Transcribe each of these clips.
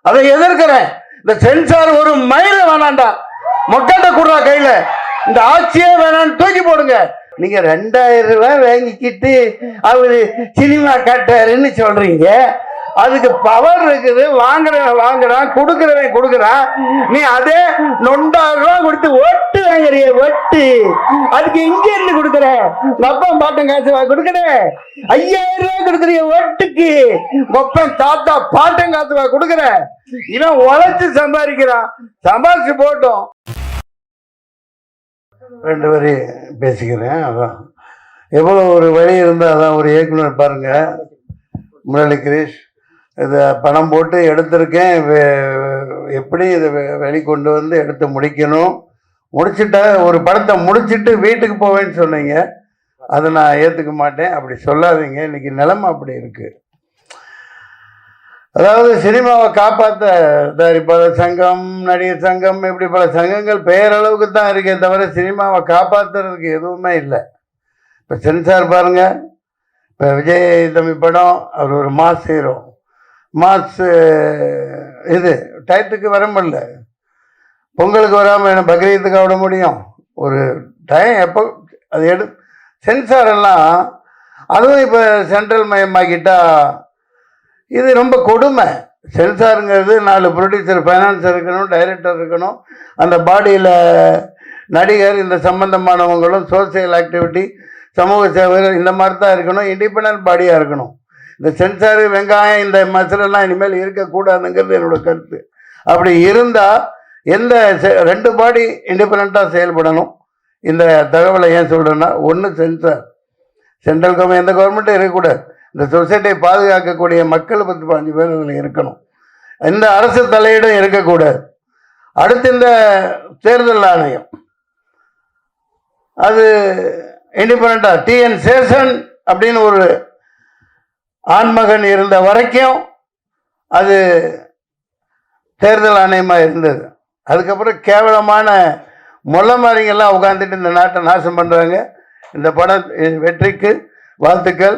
அதை எதிர்க்கிறேன். இந்த சென்சார் ஒரு மயில வேணாண்டா, மொட்டை குடுறா கையில, இந்த ஆட்சியே வேணான்னு தூக்கி போடுங்க. நீங்க 2000 ரூபாய் வாங்கிக்கிட்டு அவரு சினிமா காட்டாருன்னு சொல்றீங்க. அதுக்கு பவர் இருக்குது. வாங்குறான், கொடுக்குறான். நீ அதே 9,000 ரூபாய் கொடுத்து ஒட்டு வாங்குறிய, ஒட்டு. அதுக்கு இங்க இருந்து கொடுக்குற அப்பன் பாட்டன் காசு கொடுக்குற. 5000 ரூபாய் கொடுக்குறிய ஒட்டுக்கு, ஒப்பன் தாத்தா பாட்டன் காசு கொடுக்குற. இவன் உழைச்சு சம்பாதிக்கிறான், சம்பாதிச்சு போட்டோம். 2 வரி பேசிக்கிறேன். அதான் எவ்வளோ ஒரு வழி இருந்தால் அதான் ஒரு இயக்குனர் பாருங்க, முரளி கிரீஷ். இதை பணம் போட்டு எடுத்திருக்கேன், எப்படி இதை வெளிக்கொண்டு வந்து எடுத்து முடிக்கணும், முடிச்சுட்ட ஒரு படத்தை முடிச்சுட்டு வீட்டுக்கு போவேன்னு சொன்னீங்க. அதை நான் ஏற்றுக்க மாட்டேன், அப்படி சொல்லாதீங்க. இன்னைக்கு நிலைமை அப்படி இருக்கு. அதாவது சினிமாவை காப்பாற்ற தயாரிப்பாளர் சங்கம், நடிகர் சங்கம், இப்படி பல சங்கங்கள் பெயரளவுக்கு தான் இருக்கே தவிர சினிமாவை காப்பாற்றுறதுக்கு எதுவுமே இல்லை. இப்போ சென்சார் பாருங்க, இப்போ விஜய் தம்பி படம், அவர் ஒரு மாஸ் ஹீரோ, மாஸ் இது டயத்துக்கு வர முடியல. பொங்கலுக்கு வராமல் என்ன பக்ரீத்துக்கு விட முடியும்? ஒரு டைம் எப்போ அது சென்சார் எல்லாம், அதுவும் இப்போ சென்ட்ரல் மயமாக்கிட்டா இது ரொம்ப கொடுமை. சென்சாருங்கிறது 4 ப்ரொடியூசர், ஃபைனான்சர் இருக்கணும், டைரக்டர் இருக்கணும், அந்த பாடியில் நடிகர், இந்த சம்பந்தமானவங்களும், சோசியல் ஆக்டிவிட்டி, சமூக சேவைகள், இந்த மாதிரி தான் இருக்கணும். இண்டிபெண்ட் பாடியாக இருக்கணும். இந்த சென்சாரு, வெங்காயம், இந்த மசாலெல்லாம் இனிமேல் இருக்கக்கூடாதுங்கிறது என்னோட கருத்து. அப்படி இருந்தால் எந்த 2 பாடி இண்டிபெண்ட்டாக செயல்படணும். இந்த தகவலை ஏன் சொல்கிறேன்னா, ஒன்று சென்சார், சென்ட்ரல் கவர்மெண்ட், எந்த கவர்மெண்ட்டும் இருக்கக்கூடாது. இந்த சொசைட்டியை பாதுகாக்கக்கூடிய மக்கள் 10-15 பேர் இதில் இருக்கணும். எந்த அரசு தலையீடும் இருக்கக்கூடாது. அடுத்து இந்த தேர்தல் ஆணையம், அது இண்டிபெண்ட்டாக, டிஎன் சேஷன் அப்படின்னு ஒரு ஆண்மகன் இருந்த வரைக்கும் அது தேர்தல் ஆணையமாக இருந்தது. அதுக்கப்புறம் கேவலமான மொல்லமாரிங்கெல்லாம் உட்காந்துட்டு இந்த நாட்டை நாசம் பண்ணுறாங்க. இந்த படம் வெற்றிக்கு வாழ்த்துக்கள்.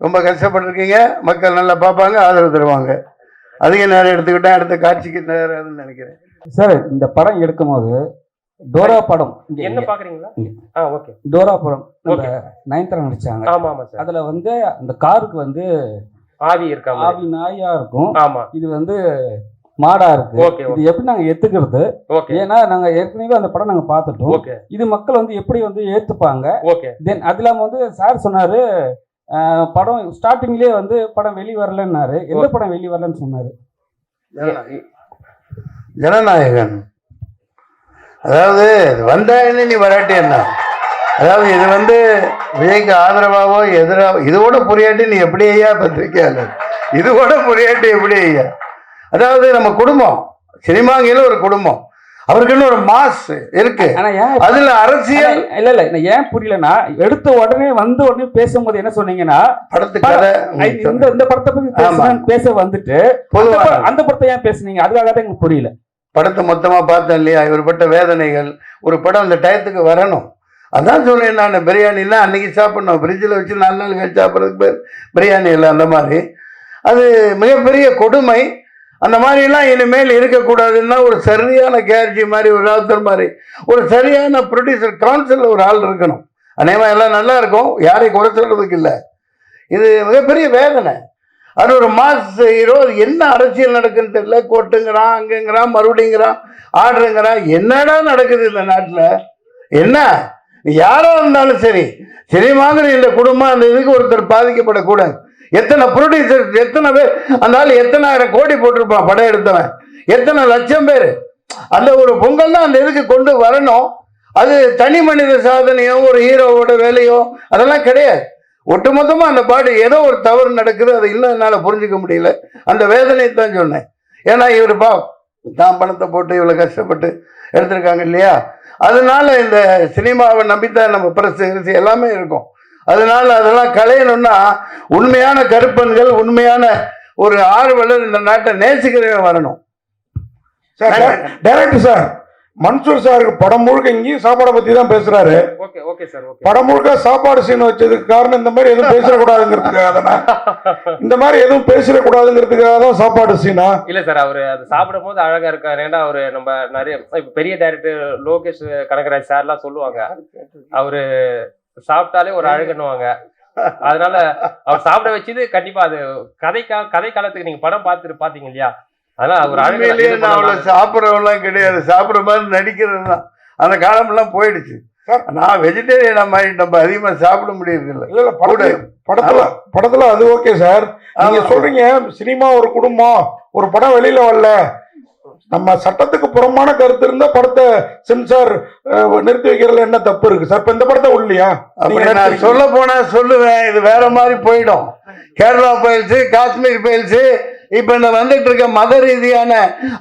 ரொம்ப கஷ்டப்பட்டுருக்கீங்க, மக்கள் நல்லா பார்ப்பாங்க, ஆதரவு தருவாங்க. அதிக நேரம் எடுத்துக்கிட்டேன், அடுத்த காட்சிக்கு நேரம் நினைக்கிறேன். சார், இந்த படம் எடுக்கும் போது டோரா படம் என்ன பாக்குறீங்களா? ஓகே, டோரா படம் நயன்தாரா நடிச்சாங்க. ஆமா ஆமா சார். அதுல வந்து அந்த காருக்கு வந்து ஆவி இருக்கா, ஆவி நாயா இருக்கும். ஆமா, இது வந்து மாடா இருக்கு. இது எப்படி நாங்க ஏத்துக்கிறது? ஏன்னா நாங்க ஏற்கனவே அந்த படம் நாங்க பார்த்துட்டோம். இது மக்கள் வந்து எப்படி வந்து ஏத்துப்பாங்க? தென் அது இல்லாம வந்து சார் சொன்னாரு, படம் ஸ்டார்டிங்லேயே வந்து படம் வெளி வரலன்னாரு. எந்த படம் வெளி வரலன்னு சொன்னாரு? ஜனநாயகன். அதாவது வந்தாயின்னு நீ வராட்டி என்ன, அதாவது இது வந்து விஜய்க்கு ஆதரவாவோ எதிராவோ, இதோட புரியாட்டி நீ எப்படி ஐயா பத்திரிக்கையாளர், இதோட புரியாட்டி எப்படி ஐயா? அதாவது நம்ம குடும்பம், சினிமாங்கில ஒரு குடும்பம், அவருக்குன்னு ஒரு மாஸ் இருக்கு. அதுல அரசியல் இல்ல ஏன் புரியலன்னா, எடுத்த உடனே பேசும்போது என்ன சொன்னீங்கன்னா, படத்துக்காக இந்த படத்தை பத்தி பேச வந்துட்டு அந்த படத்தை ஏன் பேசுனீங்க? அதுக்காக தான் எனக்கு புரியல. படத்தை மொத்தமா பார்த்தேன் இல்லையா, இவர் பட்ட வேதனைகள். ஒரு படம் அந்த டயத்துக்கு வரணும். அதான் சொன்னேன் நான், பிரியாணின்னா அன்னைக்கு சாப்பிடணும், ஃப்ரிட்ஜில் வச்சு 4 நாள் கழிச்சு சாப்பிட்றதுக்கு பேர் பிரியாணி இல்லை. அந்த மாதிரி அது மிகப்பெரிய கொடுமை. அந்த மாதிரிலாம் இனிமேல் இருக்கக்கூடாதுன்னா ஒரு சரியான கேர்ஜி மாதிரி, ஒரு ராவுத்தர் மாதிரி ஒரு சரியான ப்ரொடியூசர் கவுன்சிலில் ஒரு ஆள் இருக்கணும். அநேகமாக எல்லாம் நல்லா இருக்கும், யாரையும் குறை சொல்றதுக்கு இல்லை. இது மிகப்பெரிய வேதனை. அது ஒரு மாஸ் ஹீரோ, என்ன அரசியல் நடக்குன்னு தெரியல. கோட்டுங்கிறான், அங்கங்கிறான், மறுபடிங்கிறான், ஆர்டருங்கிறான். என்னடா நடக்குது இந்த நாட்டில்? என்ன யாரா இருந்தாலும் சரி, சினிமாங்கிற இந்த குடும்பம் அந்த இதுக்கு ஒருத்தர் பாதிக்கப்படக்கூடாது. எத்தனை ப்ரொடியூசர், எத்தனை பேர், அந்த ஆள் எத்தனை ஆயிரம் கோடி போட்டிருப்பான் படம் எடுத்தவன், எத்தனை லட்சம் பேர். அந்த ஒரு பொங்கல் தான் அந்த இதுக்கு கொண்டு வரணும். அது தனி மனித சாதனையோ ஒரு ஹீரோவோட வேலையோ அதெல்லாம் கிடையாது. ஒட்டுமொத்தமாக அந்த பாட்டு ஏதோ ஒரு தவறு நடக்குது, அதை இன்னும் என்னால் புரிஞ்சிக்க முடியல. அந்த வேதனை தான் சொன்னேன். ஏன்னா இவர் தான் பணத்தை போட்டு இவ்வளோ கஷ்டப்பட்டு எடுத்திருக்காங்க இல்லையா. அதனால இந்த சினிமாவை நம்பித்தான் நம்ம பிரஸ் எல்லாமே இருக்கும். அதனால அதெல்லாம் களையணும்னா உண்மையான கருப்பன்கள், உண்மையான ஒரு ஆர்வலர், இந்த நாட்டை நேசிக்கிறவங்க வரணும். டைரக்டர் சார், மன்சூர் சாருக்கு படம் முழுக்க இங்கேயும் சாப்பாடை பத்தி தான் பேசுறாரு. Okay okay sir okay. படம் முழுக்க சாப்பாடு சீன் வச்சதுக்கு காரணம் இந்த மாதிரி எதுவும் பேசிடக்கூடாதுங்கிறதுக்காக தானே. இந்த மாதிரி எதுவும் பேசிடக்கூடாதுங்கிறதுக்காக தான் சாப்பாடு சீனா? இல்ல சார், அவரு அது சாப்பிடும் போது அழகா இருக்காரு. ஏன்னா அவரு நம்ம நிறைய இப்ப பெரிய டைரக்டர் லோகேஷ் கனகராஜ் சார்லாம் சொல்லுவாங்க, அவரு சாப்பிட்டாலே ஒரு அழகுன்னுவாங்க. அதனால அவர் சாப்பிட வச்சது கண்டிப்பா அது கதை காலத்துக்கு நீங்க படம் பாத்தீங்க இல்லையா, அதனால அவர் உண்மையிலேயே நான் அவ்வளவு சாப்பிட்றவெல்லாம் கிடையாது, சாப்பிட்ற மாதிரி நடிக்கிறது தான். அந்த காலம் எல்லாம் போயிடுச்சு. நான் வெஜிடேரியன் மாதிரி நம்ம அதிகமா சாப்பிட முடியறது இல்லை. இல்ல படத்துல அது ஓகே சார். நீங்க சொல்றீங்க சினிமா ஒரு குடும்பம், ஒரு படம் வெளியில வரல, நம்ம சட்டத்துக்கு புறமான கருத்து இருந்தா படத்தை சென்சார் நிறுத்தி வைக்கிறதுல என்ன தப்பு இருக்கு சார்? இப்ப இந்த படத்தை உள்ளியா நான் சொல்ல போனா சொல்லுவேன், இது வேற மாதிரி போயிடும். கேரளா பயில்ஸ், காஷ்மீர் பயில்ஸ், இப்ப இந்த வந்துட்டு இருக்க மத ரீதியான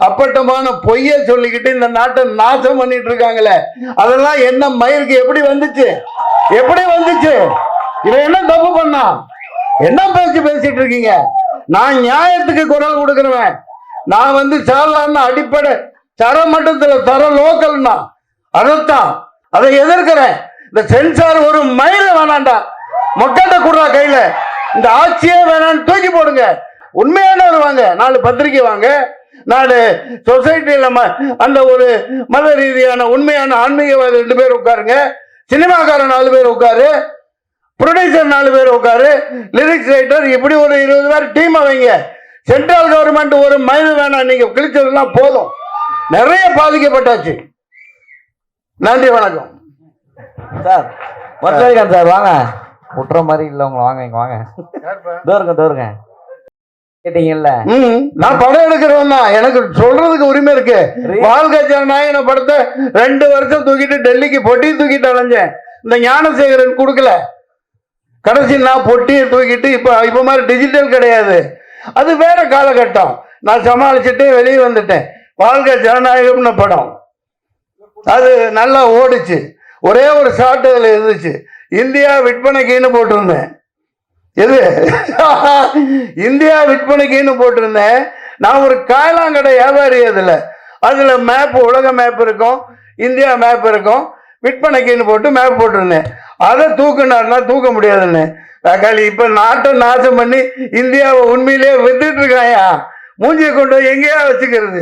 அப்பட்டமான பொய்ய சொல்லிக்கிட்டு இந்த நாட்டை நாசம் பண்ணிட்டு இருக்காங்களே, அதெல்லாம் என்ன மயிருக்கு எப்படி வந்துச்சு? இவன் என்ன தப்பு பண்ணா? என்ன பேசிட்டு இருக்கீங்க? நான் நியாயத்துக்கு குரல் கொடுக்கிறவன். நான் சாதாரண அடிப்படை தர மட்டத்துல தர லோக்கல்னா அதைத்தான் அதை எதிர்க்கிறேன். இந்த சென்சார் ஒரு மயில வேணாண்டா, மொக்கட்ட குடுறா கையில, இந்த ஆட்சியே வேணான்னு தூக்கி போடுங்க. உண்மையான வாங்க, 4 பத்திரிக்கை வாங்க, 4 சொசைட்டியில அந்த ஒரு மத ரீதியான உண்மையான ஆன்மீகவாதி 2 பேர் உட்காருங்க, சினிமாக்காரன் 4 பேர் உட்காரு, ப்ரொடியூசர் 4 பேர் உட்காரு, லிரிக்ஸ் ரைட்டர், இப்படி ஒரு 20 பேர் டீம் வைங்க. சென்ட்ரல் கவர்மெண்ட் ஒரு மைல் வேணாம், நீங்க கிழிச்சதெல்லாம் போதும். நிறைய பாதிக்கப்பட்டாச்சு. நன்றி, வணக்கம் சார். மொத்தம் சார் வாங்க, விட்டுற மாதிரி இல்லை உங்களை, வாங்க இங்க வாங்க. தோருங்க கேட்டீங்கல்ல, நான் படம் எடுக்கிறவன் தான், எனக்கு சொல்றதுக்கு உரிமை இருக்கு. வாழ்க்கை ஜனநாயகன படத்தை 2 வருஷம் தூக்கிட்டு டெல்லிக்கு பொட்டி தூக்கிட்டு அலைஞ்சேன். இந்த ஞானசேகரன் கொடுக்கல, கடைசி நான் பொட்டியை தூக்கிட்டு இப்ப மாதிரி டிஜிட்டல் கிடையாது, அது வேற காலகட்டம். நான் சமாளிச்சுட்டு வெளியே வந்துட்டேன். வாழ்க்கை ஜனநாயகம்னு படம் அது நல்லா ஓடிச்சு. ஒரே ஒரு ஷார்ட் அதில் இருந்துச்சு, இந்தியா விற்பனைக்குன்னு போட்டிருந்தேன். எது இந்தியா விற்பனைக்குன்னு போட்டிருந்தேன். நான் ஒரு காயலாங்கடை வியாபாரி. அதுல மேப், உலக மேப் இருக்கும், இந்தியா மேப் இருக்கும், விற்பனைக்குன்னு போட்டு மேப் போட்டிருந்தேன். அதை தூக்குனாருன்னா தூக்க முடியாதுன்னு தக்காளி இப்ப நாட்டை நாசம் பண்ணி இந்தியாவை உண்மையிலேயே வித்துட்டு இருக்காயா. மூஞ்சியை கொண்டு எங்கேயா வச்சுக்கிறது,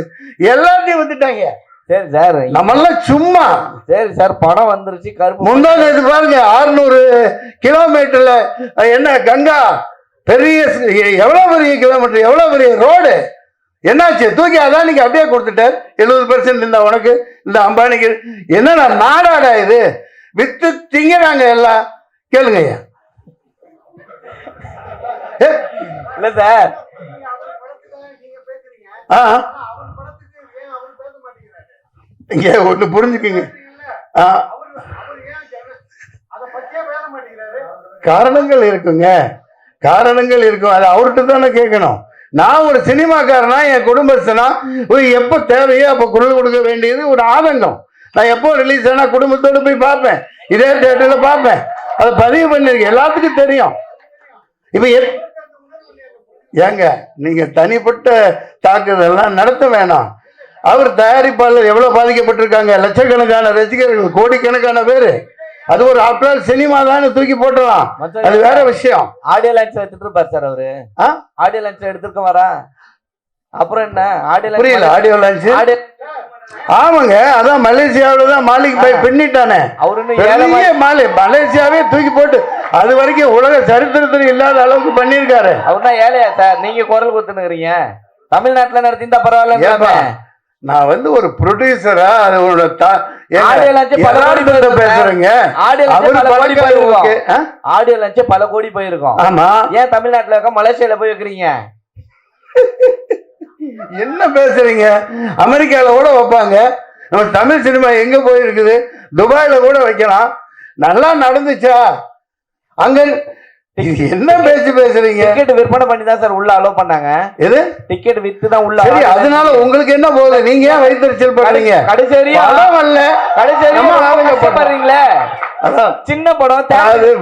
எல்லாத்தையும் வித்துட்டாங்க. சரி சார், நம்மெல்லாம் சும்மா. சரி சார், படம் வந்துருச்சு. கருப்பு முந்தாங்க இது பாருங்க, 600 கிலோமீட்டர்ல என்ன கங்கா, பெரிய எவ்வளவு பெரிய கிலோமீட்டர், எவ்வளவு பெரிய ரோடு, என்னாச்சு? தூக்கி அதானிக்கு அப்படியே கொடுத்துட்டார். 70% இந்த உனக்கு, இந்த அம்பானிக்கு. என்னன்னா நாடாடா இது? வித்து திங்கிறாங்க எல்லாம். கேளுங்க ஐயா. இல்ல சார், இங்க ஒண்ணு புரிஞ்சுக்குங்க, காரணங்கள் இருக்குங்க, காரணங்கள் இருக்கும். அது அவர்கிட்ட தானே கேட்கணும். நான் ஒரு சினிமாக்காரனா, என் குடும்பஸ்தனா, எப்ப தேவையோ அப்ப குரல் கொடுக்க வேண்டியது ஒரு ஆதங்கம். நான் எப்போ ரிலீஸ் ஆனா குடும்பத்தோடு போய் பார்ப்பேன், இதே தியேட்டர்ல பார்ப்பேன். அதை பதிவு பண்ணிருக்கேன், எல்லாத்துக்கும் தெரியும். இப்ப ஏங்க நீங்க தனிப்பட்ட தாக்குதல்லாம் நடத்த வேணாம். அவர் தயாரிப்பாளர் எவ்வளவு பாதிக்கப்பட்டிருக்காங்க, லட்சக்கணக்கான ரசிகர்கள், கோடிக்கணக்கான பேரு. அது ஒரு ஆப்டர் சினிமா தான், தூக்கி போட்டலாம், அது வேற விஷயம். ஆடியோ லான்ச் எடுத்துட்டு இருப்பாரு சார் அவரு. ஆடியோ லான்ச் எடுத்துருக்க வரா, அப்புறம் என்ன ஆடியோ புரியல? ஆடியோ லான்ச் ஆமாங்க, அதான் மலேசியாவில தான் மாலிக் பாய் பின்னிட்டானே. மலேசியாவே தூக்கி போட்டு அது வரைக்கும் உலக சரித்திரத்தில் இல்லாத அளவுக்கு பண்ணிருக்காரு. அவர்தான் ஏழையா சார்? நீங்க குரல் கொடுத்துனுக்குறீங்க. தமிழ்நாட்டுல நடத்திருந்தா பரவாயில்ல. நான் ஒரு ப்ரொடியூசரா பேசுறேங்க. ஆடியோ லான்ச் பல கோடி போயிருக்கோம். ஆமா, ஏன் தமிழ்நாட்டுல இருக்க மலேசியால போய் வைக்கிறீங்க? என்ன பேசுறீங்க? அமெரிக்கால கூட வைப்பாங்க. நம்ம தமிழ் சினிமா எங்க போயிருக்குது? துபாயில கூட வைக்கலாம். நல்லா நடந்துச்சா அங்க? என்ன பேசுறீங்க? டிக்கெட் விற்பனை பண்ணி தான் சார் உள்ள அலோவ் பண்ணாங்க. எது டிக்கெட் வித்து தான் உள்ள. சரி, அதனால உங்களுக்கு என்ன போகுது? நீங்க ஏன் வைத்தறிச்சல் பண்றீங்க? கடைசி சின்ன படம்,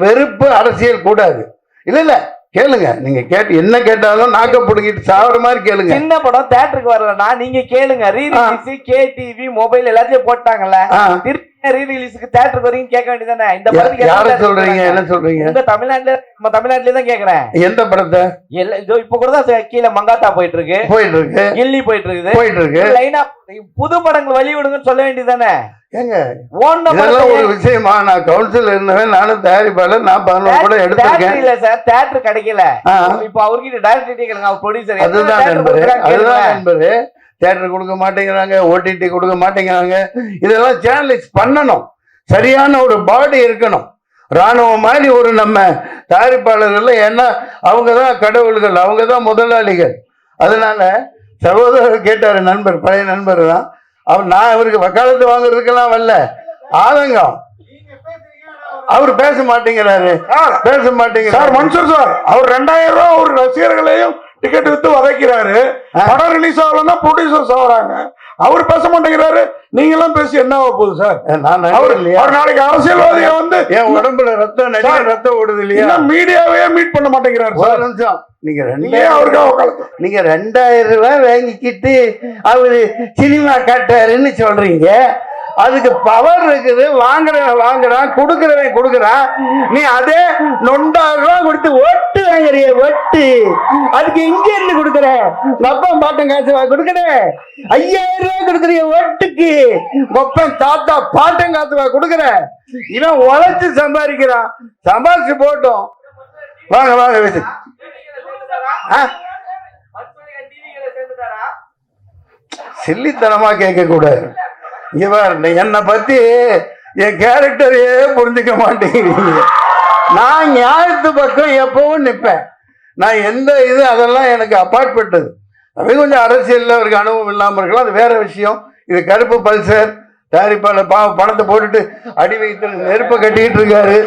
வெறுப்பு அரசியல் கூடாது. இல்ல கேளுங்க, நீங்க கேட்டு என்ன கேட்டாலும் நாக்க பிடுங்கிட்டு சாவற மாதிரி கேளுங்க. சின்ன படம் தியேட்டருக்கு வரலனா நீங்க கேளுங்க. ரீ ரிலீஸ் கேடிவி மொபைல் எல்லாத்தையும் போட்டாங்கல்ல, திருப்பி ரீ ரிலீஸ்க்கு தியேட்டருக்கு வரீங்க கேட்க வேண்டியதானே? இந்த படத்துக்கு யார சொல்றீங்க, என்ன சொல்றீங்க? உங்க தமிழ்நாட்டுல, நம்ம தமிழ்நாட்டுல தான் கேக்குறேன். எந்த படத்தை? இப்ப கூட தான் கீழே மங்காத்தா போயிட்டு இருக்கு, கில்லி போயிட்டு இருக்கு. லைனா புது படங்கள் வழி விடுங்கன்னு சொல்ல வேண்டியதானே? ஏங்க இதெல்லாம் ஒரு விஷயமா? நான் கவுன்சில் இருந்தவன், நானும் தயாரிப்பாளர், நான் 11 படம் எடுத்திருக்கேன். இல்ல சார், தியேட்டர் கிடைக்கல. இப்ப அவர்கிட்ட டைரக்டர் கேளுங்க, அவர் ப்ரொடியூசர். அதுதான் நண்பரு, தியேட்டர் கொடுக்க மாட்டேங்கிறாங்க, ஓடிடி கொடுக்க மாட்டேங்கிறாங்க. இதெல்லாம் சேனலைஸ் பண்ணணும், சரியான ஒரு பாடி இருக்கணும், ராணுவம் மாதிரி ஒரு நம்ம தயாரிப்பாளர்கள். ஏன்னா அவங்க தான் கடவுள்கள், அவங்க தான் முதலாளிகள். அதனால சகோதரர் கேட்டாரு, நண்பர், பழைய நண்பர் தான் அவர். நான் அவருக்கு வக்காலத்து வாங்குறதுக்கெல்லாம் வரல, ஆதங்கம். அவர் பேச மாட்டேங்கிறாரு, பேச மாட்டேங்கிறாரு. சார் மன்சூர் சார், அவர் 2000 ரூபாய் ஒரு ரசிகர்களையும் டிக்கெட் வித்து வதைக்கிறாரு. படம் ரிலீஸ் ஆகலன்னா ப்ரொடியூசர்ஸ் ஆகுறாங்க. அவர் பேச மாட்டேங்கிறாரு, நீங்க எல்லாம் பேசி என்ன ஆக போகுது சார்? அவர் நாளைக்கு அரசியல்வாதியை வந்து என் உடம்புல ரத்தம் ஓடுது இல்லையா? மீடியாவே மீட் பண்ண மாட்டேங்கிறாரு சார். நீங்க 2000 ரூபாய் வாங்கிக்கிட்டு அவரு சினிமா காட்டாருன்னு சொல்றீங்க. அதுக்கு பவர் இருக்குது, வாங்குறான், கொடுக்குறான். நீ அதே 9,000 ரூபாய் கொடுத்து ஒட்டு வாங்குறிய, ஒட்டு. அதுக்கு இங்க இருந்து கொடுக்குற, அப்பா பாட்டம் காசு கொடுக்குற. 5000 ரூபாய் கொடுக்குறிய ஒட்டுக்கு, ஒப்பன் தாத்தா பாட்டம் காசு கொடுக்குற. இவன் உழைச்சு சம்பாதிக்கிறான், சம்பாதிச்சு போட்டோம். வாங்க வச்சு சில்லித்தனமா கேட்க கூடாது. என்னை பத்தி என் கேரக்டரையே புரிஞ்சுக்க மாட்டேங்கிறீங்க. நான் நியாயத்து பக்கம் எப்பவும் நிற்பேன். நான் எந்த அதெல்லாம் எனக்கு அப்பாற்பட்டது. அது கொஞ்சம் அரசியல்ல அவருக்கு அனுபவம் இல்லாம இருக்கலாம், அது வேற விஷயம். இது கருப்பு பல்சர் தயாரிப்பாளர் பணத்தை போட்டுட்டு அடி வைத்து நெருப்பை கட்டிக்கிட்டு இருக்காரு.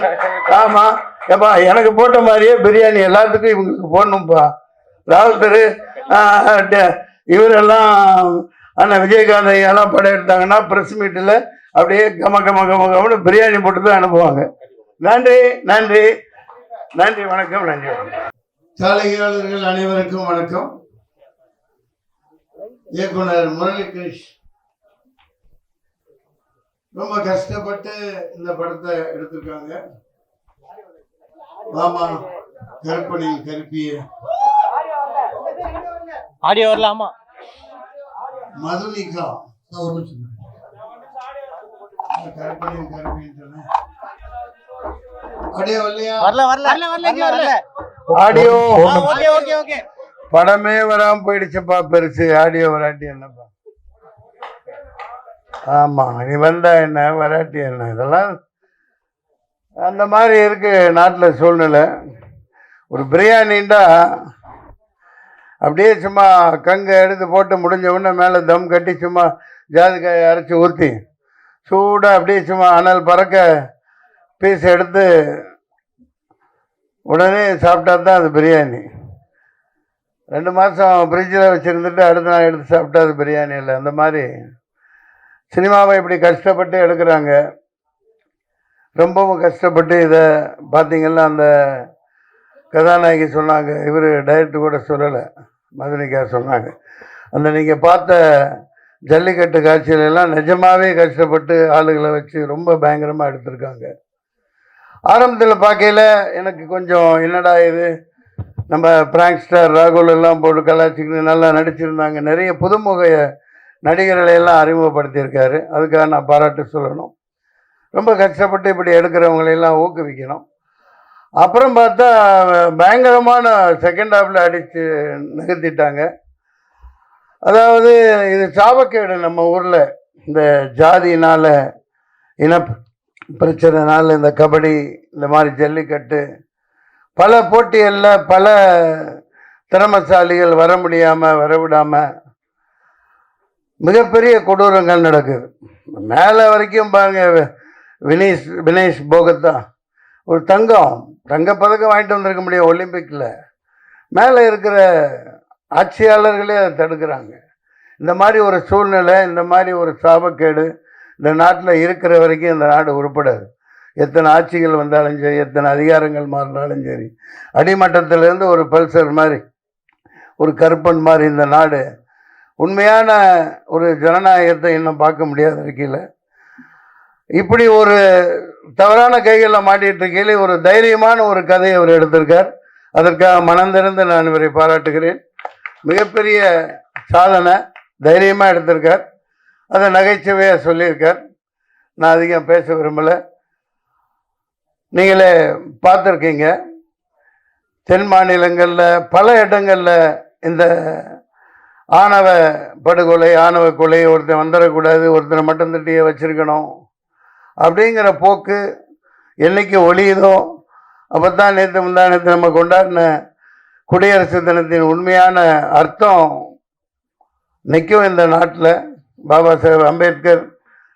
ஆமா ஏப்பா, எனக்கு போட்ட மாதிரியே பிரியாணி எல்லாத்துக்கும் இவங்களுக்கு போடணும்ப்பா. ராவுத்தர் இவரெல்லாம் அண்ணா விஜயகாந்த் ஐயெல்லாம் படம் எடுத்தாங்கன்னா பிரஸ் மீட்டில் அப்படியே கமன்னு பிரியாணி போட்டு தான் அனுப்புவாங்க. நன்றி, வணக்கம். சாலையாளர்கள் அனைவருக்கும் வணக்கம். இயக்குனர் முரளி கிருஷ் ரொம்ப கஷ்டப்பட்டு இந்த படத்தை எடுத்திருக்காங்க. ஆமா, கருப்பணி கருப்பிய ஆடியோ வரலாமா? மதுமிகா கருப்பணி கருப்பின்னு ஆடியோ இல்லையா? ஆடியோ படமே வராம போயிடுச்சுப்பா, பெருசு. ஆடியோ வராட்டி என்னப்பா? ஆமா, நீ வந்தா என்ன, வராட்டி என்ன? இதெல்லாம் அந்த மாதிரி இருக்கு நாட்டில் சூழ்நிலை. ஒரு பிரியாணின்டா அப்படியே சும்மா கங்கை எடுத்து போட்டு முடிஞ்ச உடனே மேலே தம் கட்டி சும்மா ஜாதிக்காயை அரைச்சி ஊற்றி சூடாக அப்படியே சும்மா அனல் பறக்க பீஸ் எடுத்து உடனே சாப்பிட்டா தான் அது பிரியாணி. 2 மாதம் ஃப்ரிட்ஜில் வச்சுருந்துட்டு அடுத்த நாள் எடுத்து சாப்பிட்டா அது பிரியாணி இல்லை. அந்த மாதிரி சினிமாவை இப்படி கஷ்டப்பட்டு எடுக்கிறாங்க. ரொம்பவும் கஷ்டப்பட்டு இதை பார்த்தீங்கன்னா அந்த கதாநாயகி சொன்னாங்க, இவர் டைரக்டர் கூட சொல்லலை, மதுனிகா சொன்னாங்க. அந்த நீங்கள் பார்த்த ஜல்லிக்கட்டு காட்சியிலெல்லாம் நிஜமாகவே கஷ்டப்பட்டு ஆளுகளை வச்சு ரொம்ப பயங்கரமாக எடுத்திருக்காங்க. ஆரம்பத்தில் பார்க்கையில் எனக்கு கொஞ்சம் என்னடா இது, நம்ம பிராங்க் ஸ்டார் ராகுல் எல்லாம் போட்டு கலாச்சிக்கிட்டு நல்லா நடிச்சிருந்தாங்க. நிறைய புதுமுக நடிகர்களை எல்லாம் அறிமுகப்படுத்தியிருக்காரு. அதுக்காக நான் பாராட்டு சொல்லணும். ரொம்ப கஷ்டப்பட்டு இப்படி எடுக்கிறவங்களெல்லாம் ஊக்குவிக்கணும். அப்புறம் பார்த்தா பயங்கரமான செகண்ட் ஹாஃபில் அடித்து நிகழ்த்திட்டாங்க. அதாவது இது சாபக்கேடு. நம்ம ஊரில் இந்த ஜாதினால், இன பிரச்சனைனால இந்த கபடி, இந்த மாதிரி ஜல்லிக்கட்டு, பல போட்டிகளில் பல திறமசாலிகள் வர முடியாமல், வரவிடாமல் மிகப்பெரிய கொடூரங்கள் நடக்குது. மேலே வரைக்கும் பாருங்க, வினேஷ் போகத்தா ஒரு தங்கப்பதக்கம் வாங்கிட்டு வந்திருக்க முடியும் ஒலிம்பிக்கில். மேலே இருக்கிற ஆட்சியாளர்களே அதை தடுக்கிறாங்க. இந்த மாதிரி ஒரு சூழ்நிலை, இந்த மாதிரி ஒரு சாபக்கேடு இந்த நாட்டில் இருக்கிற வரைக்கும் இந்த நாடு உருப்படாது. எத்தனை ஆட்சிகள் வந்தாலும் சரி, எத்தனை அதிகாரங்கள் மாறினாலும் சரி, அடிமட்டத்திலேருந்து ஒரு பல்சர் மாதிரி, ஒரு கருப்பன் மாதிரி இந்த நாடு உண்மையான ஒரு ஜனநாயகத்தை இன்னும் பார்க்க முடியாத இருக்கையில் இப்படி ஒரு தவறான கைகளில் மாட்டிட்டு இருக்கையில் ஒரு தைரியமான ஒரு கதையை அவர் எடுத்திருக்கார். அதற்காக மனந்திறந்து நான் இவரை பாராட்டுகிறேன். மிகப்பெரிய சாதனை, தைரியமாக எடுத்திருக்கார். அதை நகைச்சுவையாக சொல்லியிருக்கார். நான் அதிகம் பேச விரும்பலை. நீங்களே பார்த்துருக்கீங்க, தென் மாநிலங்களில் பல இடங்களில் இந்த ஆணவ படுகொலை, ஆணவ கொலை, ஒருத்தன் வந்துடக்கூடாது, ஒருத்தனை மட்டும் தட்டியே வச்சிருக்கணும் அப்படிங்கிற போக்கு என்னைக்கு ஒழியுதோ அப்போ தான் முந்தானத்தை நம்ம கொண்டாடின குடியரசு தினத்தின் உண்மையான அர்த்தம் நிற்கும் இந்த நாட்டில். பாபா சாஹேப் அம்பேத்கர்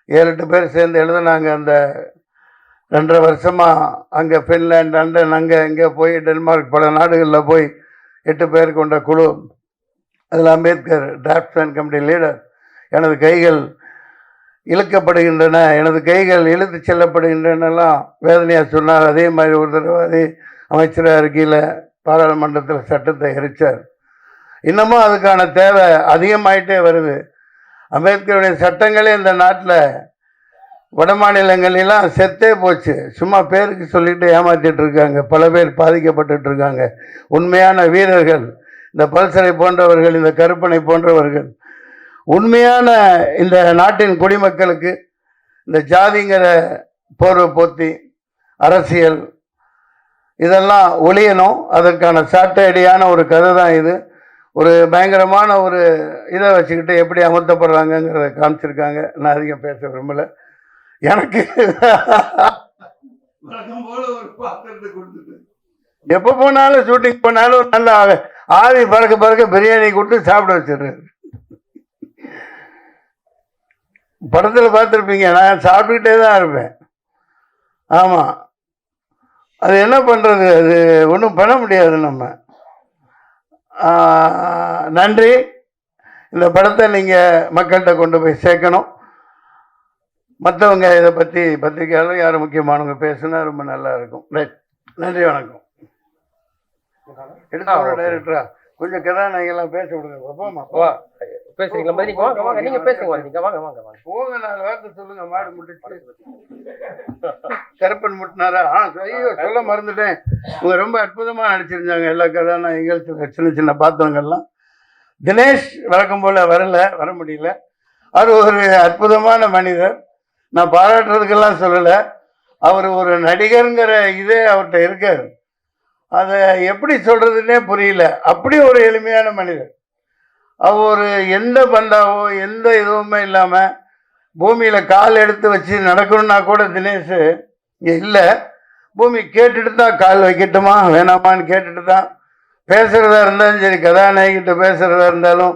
7-8 பேர் சேர்ந்து எழுதினாங்க. அந்த 2.5 வருஷமாக அங்கே ஃபின்லாண்ட், லண்டன், அங்கே இங்கே போய் டென்மார்க் பல நாடுகளில் போய் 8 பேர் கொண்ட குழு. அதில் அம்பேத்கர் டிராஃப்ட்மேன் கமிட்டி லீடர். எனது கைகள் இழுக்கப்படுகின்றன, எனது கைகள் இழுத்து செல்லப்படுகின்றனெல்லாம் வேதனையாக சொன்னார். அதே மாதிரி ஒரு தடவை அதே அமைச்சராக இருக்கையில் பாராளுமன்றத்தில் சட்டத்தை எரிச்சார். இன்னமும் அதுக்கான தேவை அதிகமாயிட்டே வருது. அம்பேத்கருடைய சட்டங்களே இந்த நாட்டில் வட மாநிலங்களெல்லாம் செத்தே போச்சு. சும்மா பேருக்கு சொல்லிட்டு ஏமாற்றிட்டு இருக்காங்க. பல பேர் பாதிக்கப்பட்டு இருக்காங்க. உண்மையான வீரர்கள் இந்த பல்சரை போன்றவர்கள், இந்த கருப்பனை போன்றவர்கள் உண்மையான இந்த நாட்டின் குடிமக்களுக்கு இந்த ஜாதிங்கிற போர்வை போத்தி அரசியல் இதெல்லாம் ஒழியணும். அதற்கான சாட்டையடியான ஒரு கதை தான் இது. ஒரு பயங்கரமான ஒரு இதை வச்சுக்கிட்டு எப்படி அமர்த்தப்படுறாங்கங்கிறத காமிச்சிருக்காங்க. நான் அதிகம் பேச விரும்பலை. எனக்கு எப்போ போனாலும் ஷூட்டிங் போனாலும் நல்ல ஆவி பறக்க பிரியாணி கொடுத்து சாப்பிட வச்சிடுறாரு. படத்தில் பார்த்துருப்பீங்க, நான் சாப்பிட்டுக்கிட்டே தான் இருப்பேன். ஆமாம், அது என்ன பண்ணுறது, அது ஒன்றும் பண்ண முடியாது நம்ம. நன்றி. இந்த படத்தை நீங்கள் மக்கள்கிட்ட கொண்டு போய் சேர்க்கணும். மற்றவங்க இதை பற்றி பத்திரிக்கையாளர் யாரும் முக்கியமானவங்க பேசுனா ரொம்ப நல்லா இருக்கும். ரைட், நன்றி, வணக்கம். எடுத்து டைரக்டரா கொஞ்சம் கதாநாயகெல்லாம் பேச விடுங்க. போமா பேசுறீங்களா? நீங்க வாங்க வாங்க, நீங்க பேசுங்க, நீங்க வாங்க வாங்க வாங்க போங்க. 4 வார்த்தை சொல்லுங்க. மாடு முட்டிச்சு கருப்பன் முட்டினாரா? ஐயோ, சொல்ல மறந்துட்டேன். இவங்க ரொம்ப அற்புதமாக நடிச்சிருந்தாங்க. எல்லா கதாநாயகங்கள் சின்ன சின்ன பாத்திரங்கள்லாம். தினேஷ் வழக்கம் போல் வர முடியல. அவர் ஒரு அற்புதமான மனிதர். நான் பாராட்டுறதுக்கெல்லாம் சொல்லலை. அவர் ஒரு நடிகருங்கிற இதே அவர்கிட்ட இருக்காரு. அதை எப்படி சொல்கிறதுனே புரியல. அப்படி ஒரு எளிமையான மனிதர். அவர் எந்த பந்தாவோ எந்த இதுவுமே இல்லாமல் பூமியில் கால் எடுத்து வச்சு நடக்கணும்னா கூட தினேஷ் இங்கே இல்லை. பூமி கேட்டுட்டு தான் கால் வைக்கட்டுமா வேணாமான்னு கேட்டுட்டு தான். பேசுகிறதா இருந்தாலும் சரி, கதாநாயகிட்ட பேசுகிறதா இருந்தாலும்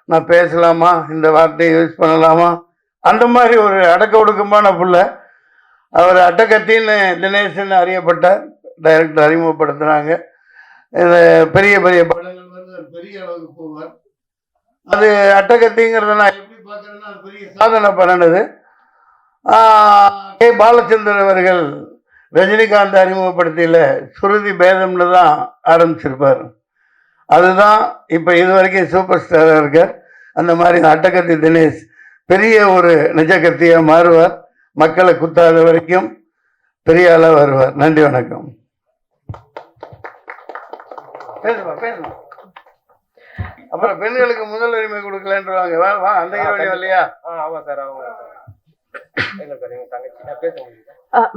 நான் பேசலாமா, இந்த வார்த்தையை யூஸ் பண்ணலாமா, அந்த மாதிரி ஒரு அடக்க ஒடுக்கமான புள்ள. அவர் அட்டக்கத்தின்னு தினேஷ்ன்னு அறியப்பட்டார். டைரக்டர் அறிமுகப்படுத்துகிறாங்க. பெரிய பெரிய படங்கள் வந்து பெரிய அளவுக்கு போவார். அது அட்டகத்திங்கிறத நான் எப்படி பார்க்குறேன்னா அது பெரிய சாதனை பண்ணினது. கே பாலச்சந்தர் அவர்கள் ரஜினிகாந்த் அறிமுகப்படுத்தியில் சுருதி பேதம்னு தான் ஆரம்பிச்சிருப்பார். அதுதான் இப்போ இது வரைக்கும் சூப்பர் ஸ்டாராக இருக்கார். அந்த மாதிரி அட்டகத்தி தினேஷ் பெரிய ஒரு நிஜகத்தியாக மாறுவார். மக்களை குத்தாத வரைக்கும் பெரிய ஆளாக வருவார். நன்றி, வணக்கம். பேசணும். அப்புறம் பெண்களுக்கு முதல் உரிமை கொடுக்கலன்றாங்க. வா, அந்த ஹீரோயின் இல்லையா? ஆமா சார், அவங்க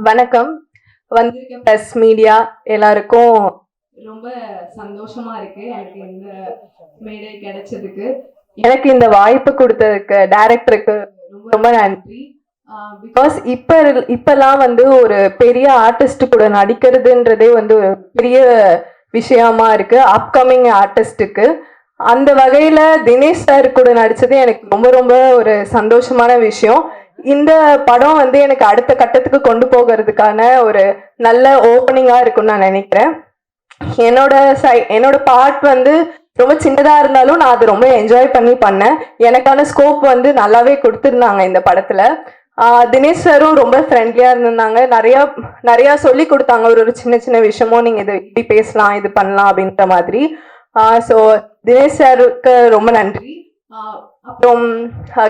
வணக்கம். வந்திருக்க பிரஸ் மீடியா எல்லாருக்கும் ரொம்ப சந்தோஷமா இருக்கு எனக்கு இந்த மேடை கிடைச்சதுக்கு. எனக்கு இந்த வாய்ப்பு கொடுத்ததுக்கு டைரக்டருக்கு ரொம்ப ரொம்ப நன்றி. பிகாஸ் இப்பெல்லாம் வந்து ஒரு பெரிய ஆர்டிஸ்ட் கூட நடிக்கிறதுன்றதே வந்து ஒரு பெரிய விஷயமா இருக்கு அப்கமிங் ஆர்டிஸ்டுக்கு. அந்த வகையில தினேஷ் சார் கூட நடிச்சது எனக்கு ரொம்ப ரொம்ப ஒரு சந்தோஷமான விஷயம். இந்த படம் வந்து எனக்கு அடுத்த கட்டத்துக்கு கொண்டு போகிறதுக்கான ஒரு நல்ல ஓப்பனிங்கா இருக்கும்னு நான் நினைக்கிறேன். என்னோட பார்ட் வந்து ரொம்ப சின்னதா இருந்தாலும் நான் அதை ரொம்ப என்ஜாய் பண்ணி பண்ணேன். எனக்கான ஸ்கோப் வந்து நல்லாவே கொடுத்துருந்தாங்க இந்த படத்துல. தினேஷ் சாரும் ரொம்ப ஃப்ரெண்ட்லியாக இருந்திருந்தாங்க. நிறையா சொல்லி கொடுத்தாங்க. ஒரு சின்ன சின்ன விஷயமும் நீங்கள் இது இப்படி பேசலாம், இது பண்ணலாம் அப்படின்ற மாதிரி. ஸோ தினேஷ் சாருக்கு ரொம்ப நன்றி. அப்புறம்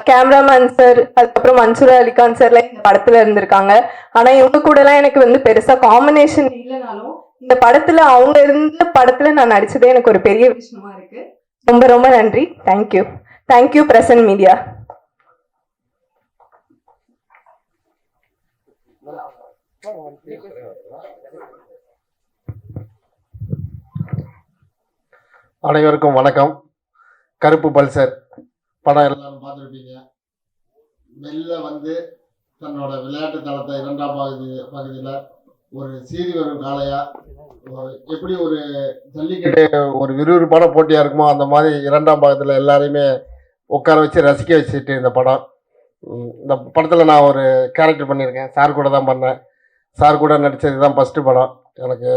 கேமராமேன் சார், அதுக்கப்புறம் மன்சூர் அலிகான் சார்லாம் இந்த படத்தில் இருந்திருக்காங்க. ஆனால் இவங்க கூடலாம் எனக்கு பெருசாக காம்பினேஷன் இல்லைனாலும் இந்த படத்தில் அவங்க இருந்த படத்தில் நான் நடித்ததே எனக்கு ஒரு பெரிய விஷயமா இருக்குது. ரொம்ப ரொம்ப நன்றி. தேங்க்யூ. Thank you present media. அனைவருக்கும் வணக்கம். கருப்பு பல்சர் படம் எல்லாரும் பார்த்துருப்பீங்க. மெல்ல தன்னோட விளையாட்டு தளத்தை 2ஆம் பகுதியில் ஒரு சீறி வரும் காளையா எப்படி ஒரு ஜல்லிக்கட்டு ஒரு விறுவிறுப்பான போட்டியாக இருக்குமோ அந்த மாதிரி 2ஆம் பாகத்தில் எல்லாரையுமே உட்கார வச்சு ரசிக்க வச்சுட்டு இந்த படம். இந்த படத்தில் நான் ஒரு கேரக்டர் பண்ணியிருக்கேன். சார் கூட தான் பண்ணேன். சார் கூட நடித்தது தான் ஃபஸ்ட்டு படம். எனக்கு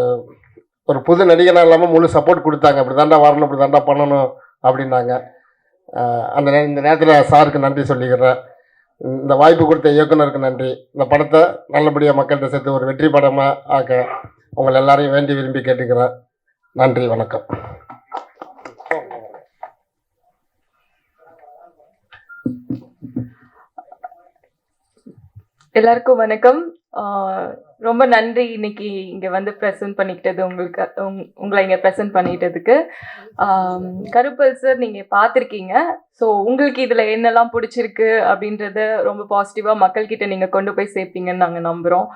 ஒரு புது நடிகனாக இல்லாமல் முழு சப்போர்ட் கொடுத்தாங்க. இப்படி தாண்டா வரணும், இப்படி தாண்டா பண்ணணும் அப்படின்னாங்க. இந்த நேரத்தில் சாருக்கு நன்றி சொல்லிக்கிறேன். இந்த வாய்ப்பு கொடுத்த இயக்குனருக்கு நன்றி. இந்த படத்தை நல்லபடியாக மக்கள்கிட்ட சேர்த்து ஒரு வெற்றி படமாக ஆக்க உங்களை எல்லாரையும் வேண்டி விரும்பி கேட்டுக்கிறேன். நன்றி, வணக்கம். எல்லாருக்கும் வணக்கம். ரொம்ப நன்றி இன்னைக்கு இங்கே ப்ரெசென்ட் பண்ணிக்கிட்டது உங்களை இங்கே ப்ரெசென்ட் பண்ணிட்டதுக்கு. கருப்பல் சார் நீங்கள் பார்த்துருக்கீங்க. ஸோ உங்களுக்கு இதில் என்னெல்லாம் பிடிச்சிருக்கு அப்படின்றத ரொம்ப பாசிட்டிவாக மக்கள்கிட்ட நீங்கள் கொண்டு போய் சேர்ப்பீங்கன்னு நாங்கள் நம்புகிறோம்.